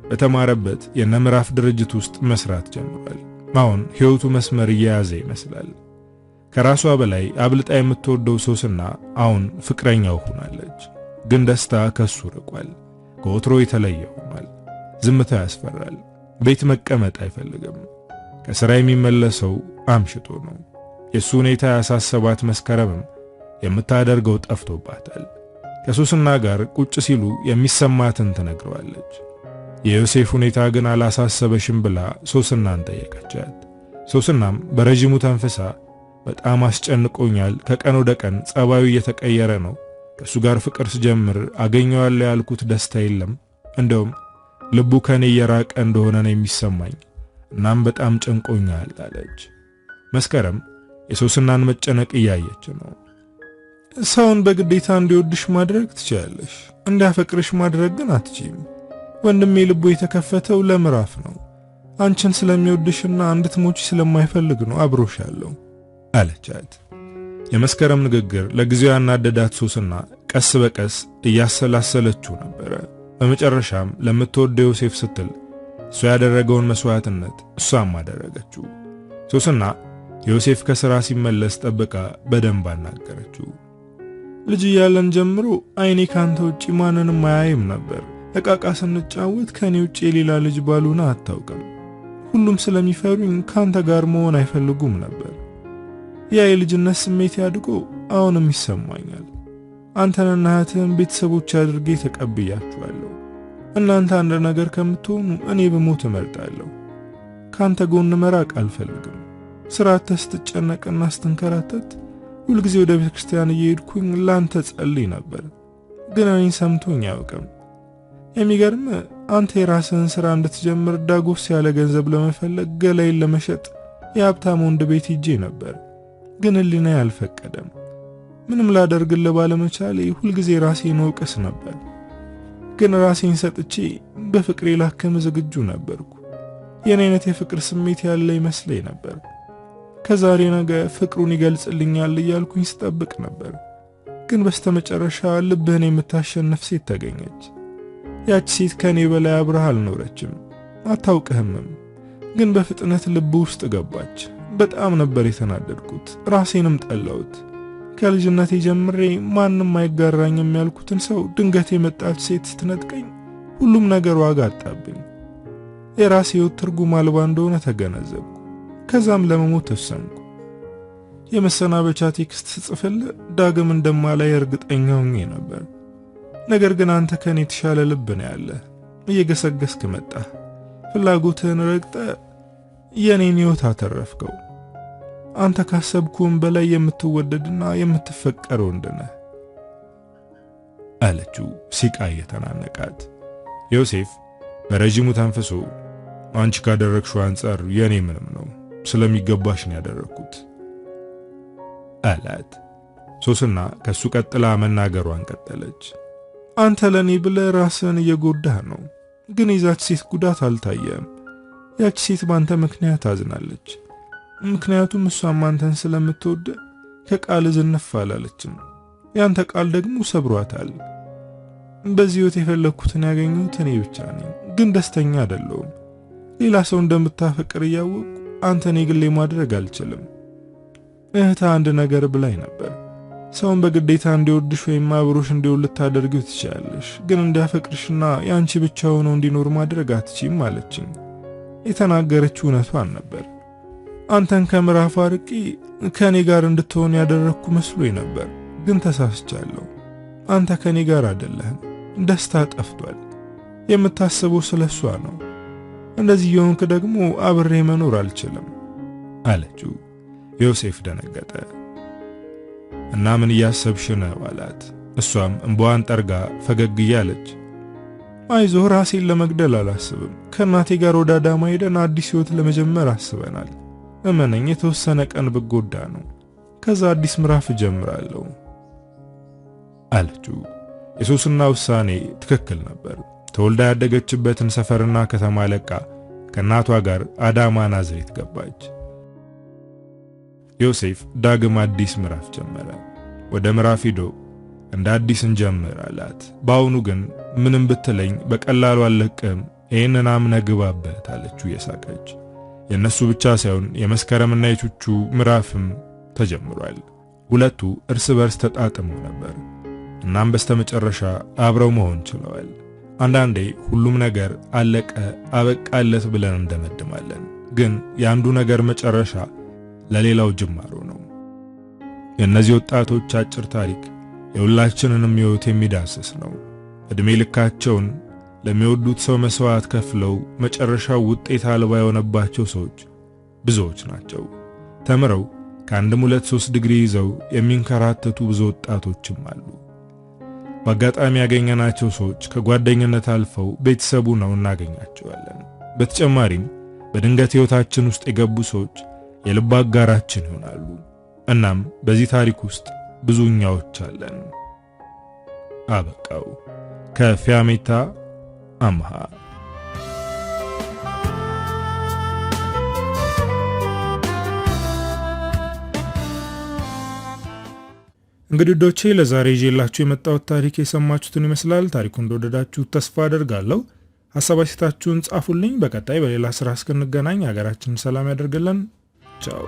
በተማረበት የነምዕራፍ ድርጅት ውስጥ መስራት ጀምሯል። አሁን ሕይወቱ መስመር እየያዘ ይመስላል። ከራሷ በላይ አብልጣ የምትወደው ሶስና አሁን ፍቅረኛው ሆናለች። ግን ደስታ ከሱ ርቋል። ከወትሮ የተለየ ሆኗል። ዝምታ ያስፈራል። ቤት መቀመጥ አይፈልግም። ከሥራ የሚመለሰው አምሽቶ ነው። የሱ ሁኔታ ያሳሰባት መስከረምም የምታደርገው ጠፍቶባታል። ከሶስና ጋር ቁጭ ሲሉ የሚሰማትን ትነግረዋለች። የዮሴፍ ሁኔታ ግን አላሳሰበሽም ብላ ሶስናን ጠየቀቻት። ሶስናም በረጅሙ ተንፍሳ በጣም አስጨንቆኛል፣ ከቀን ወደ ቀን ጸባዩ እየተቀየረ ነው። ከሱ ጋር ፍቅር ስጀምር አገኘዋለሁ ያልኩት ደስታ የለም። እንደውም ልቡ ከኔ እየራቀ እንደሆነ ነው የሚሰማኝ። እናም በጣም ጨንቆኛል አለች። መስከረም የሶስናን መጨነቅ እያየች ነው። ሰውን በግዴታ እንዲወድሽ ማድረግ ትችላለሽ፣ እንዲያፈቅርሽ ማድረግ ግን አትችይም። ወንድሜ ልቡ የተከፈተው ለምዕራፍ ነው። አንቺን ስለሚወድሽና እንድትሞቺ ስለማይፈልግ ነው አብሮሽ ያለው አለቻት። የመስከረም ንግግር ለጊዜው ያናደዳት ሶስና ቀስ በቀስ እያሰላሰለችው ነበረ። በመጨረሻም ለምትወደው ዮሴፍ ስትል እሱ ያደረገውን መስዋዕትነት እሷም አደረገችው። ሶስና ዮሴፍ ከሥራ ሲመለስ ጠብቃ በደንብ አናገረችው። ልጅ እያለን ጀምሮ አይኔ ካንተ ውጪ ማንንም አያይም ነበር። እቃቃ ስንጫወት ከኔ ውጪ የሌላ ልጅ ባሉና አታውቅም። ሁሉም ስለሚፈሩኝ ካንተ ጋር መሆን አይፈልጉም ነበር። ያ የልጅነት ስሜት ያድጎ አሁንም ይሰማኛል። አንተንና እህትህን ቤተሰቦች አድርጌ ተቀብያችኋለሁ። እናንተ አንድ ነገር ከምትሆኑ እኔ በሞት እመርጣለሁ። ካንተ ጎን መራቅ አልፈልግም። ስራተህ ስትጨነቅና ስትንከራተት ሁልጊዜ ወደ ቤተክርስቲያን እየሄድኩኝ ላንተ ጸልይ ነበር፣ ግን እኔን ሰምቶኝ አያውቅም። የሚገርም አንተ የራስህን ስራ እንድትጀምር ዳጎስ ያለ ገንዘብ ለመፈለግ ገላይን ለመሸጥ የሀብታም ወንድ ቤት ሄጄ ነበር፣ ግን ህሊናዬ አልፈቀደም። ምንም ላደርግልህ ባለመቻሌ ሁልጊዜ ራሴን ወቅስ ነበር። ግን ራሴን ሰጥቼ በፍቅሬ ላከም ዝግጁ ነበርኩ። የኔ አይነት የፍቅር ስሜት ያለ ይመስለኝ ነበር። ከዛሬ ነገ ፍቅሩን ይገልጽልኛል እያልኩኝ ስጠብቅ ነበር። ግን በስተመጨረሻ ልብህን የምታሸንፍ ሴት ተገኘች። ያቺ ሴት ከኔ በላይ አብረህ አልኖረችም፣ አታውቅህምም። ግን በፍጥነት ልብ ውስጥ ገባች። በጣም ነበር የተናደድኩት፣ ራሴንም ጠላሁት። ከልጅነቴ ጀምሬ ማንም አይጋራኝም ያልኩትን ሰው ድንገት የመጣች ሴት ስትነጥቀኝ ሁሉም ነገር ዋጋ አጣብኝ። የራሴ ሕይወት ትርጉም አልባ እንደሆነ ተገነዘብኩ። ከዛም ለመሞት ተወሰንኩ። የመሰናበቻ ቴክስት ስጽፍልህ ዳግም እንደማላይ እርግጠኛ ሆኜ ነበር። ነገር ግን አንተ ከኔ የተሻለ ልብ ነው ያለህ። እየገሰገስክ መጣህ። ፍላጎትህን ረግጠህ የኔን ሕይወት አተረፍከው። አንተ ካሰብኩም በላይ የምትወደድና የምትፈቀር ወንድ ነህ አለችው ሲቃ እየተናነቃት። ዮሴፍ በረጅሙ ተንፍሶ አንቺ ካደረግሽው አንፃር የኔ ምንም ነው፣ ስለሚገባሽ ነው ያደረኩት አላት። ሶስና ከሱ ቀጥላ መናገሯን ቀጠለች። አንተ ለኔ ብለህ ራስህን እየጎዳህ ነው፣ ግን የዛች ሴት ጉዳት አልታየም። ያች ሴት ባንተ ምክንያት አዝናለች። ምክንያቱም እሷም አንተን ስለምትወድ ከቃል ዝንፍ አላለችም። ያንተ ቃል ደግሞ ሰብሯታል። በዚህ ህይወት የፈለኩትን ያገኘሁት እኔ ብቻ ነኝ፣ ግን ደስተኛ አይደለሁም። ሌላ ሰው እንደምታፈቅር እያወቅሁ አንተን የግሌ ማድረግ አልችልም። እህታ አንድ ነገር ብላኝ ነበር። ሰውን በግዴታ እንዲወድሽ ወይም አብሮሽ እንዲሆን ልታደርጊው ትችያለሽ፣ ግን እንዲያፈቅርሽና ያንቺ ብቻ ሆኖ እንዲኖር ማድረግ አትችይም አለችኝ። የተናገረችው እውነቷን ነበር። አንተን ከምዕራፍ አርቄ ከኔ ጋር እንድትሆን ያደረኩ መስሎኝ ነበር፣ ግን ተሳስቻለሁ። አንተ ከኔ ጋር አይደለህም። ደስታ ጠፍቷል። የምታስበው ስለሷ ነው። እንደዚህ የሆንክ ደግሞ አብሬ መኖር አልችልም አለችው። ዮሴፍ ደነገጠ እና ምን እያሰብሽ ነው አላት። እሷም እንባዋን ጠርጋ ፈገግ እያለች አይዞህ፣ ራሴን ለመግደል አላስብም። ከእናቴ ጋር ወደ አዳማ ሄደን አዲስ ህይወት ለመጀመር አስበናል። እመነኝ፣ የተወሰነ ቀን ብጎዳ ነው፣ ከዛ አዲስ ምዕራፍ እጀምራለሁ አለችው። የሶስና ውሳኔ ትክክል ነበር። ተወልዳ ያደገችበትን ሰፈርና ከተማ ለቃ ከእናቷ ጋር አዳማ ናዝሬት ገባች። ዮሴፍ ዳግም አዲስ ምዕራፍ ጀመረ። ወደ ምዕራፍ ሄዶ እንደ አዲስ እንጀምር አላት። በአሁኑ ግን ምንም ብትለኝ በቀላሉ አልለቅም፣ ይሄንን አምነህ ግባበት አለችው እየሳቀች። የነሱ ብቻ ሳይሆን የመስከረምና የቹቹ ምዕራፍም ተጀምሯል። ሁለቱ እርስ በርስ ተጣጥመው ነበር። እናም በስተመጨረሻ አብረው መሆን ችለዋል። አንዳንዴ ሁሉም ነገር አለቀ አበቃለት ብለን እንደመድማለን፣ ግን የአንዱ ነገር መጨረሻ ለሌላው ጅማሮ ነው። የእነዚህ ወጣቶች አጭር ታሪክ የሁላችንንም ሕይወት የሚዳስስ ነው። እድሜ ልካቸውን ለሚወዱት ሰው መስዋዕት ከፍለው መጨረሻው ውጤት አልባ የሆነባቸው ሰዎች ብዙዎች ናቸው። ተምረው ከአንድም 2-3 ዲግሪ ይዘው የሚንከራተቱ ብዙ ወጣቶችም አሉ። በአጋጣሚ ያገኘናቸው ሰዎች ከጓደኝነት አልፈው ቤተሰቡ ነው እናገኛቸዋለን። በተጨማሪም በድንገት ሕይወታችን ውስጥ የገቡ ሰዎች የልብ አጋራችን ይሆናሉ። እናም በዚህ ታሪክ ውስጥ ብዙኛዎች አለን። አበቃው። ከፊያሜታ አምሃ። እንግዲህ ዶቼ ለዛሬ ይዤላችሁ የመጣሁት ታሪክ የሰማችሁትን ይመስላል። ታሪኩን እንደወደዳችሁ ተስፋ አደርጋለሁ። ሐሳብ አስተያየታችሁን ጻፉልኝ። በቀጣይ በሌላ ስራ እስክንገናኝ ሀገራችንን ሰላም ያደርግልን። ቻው።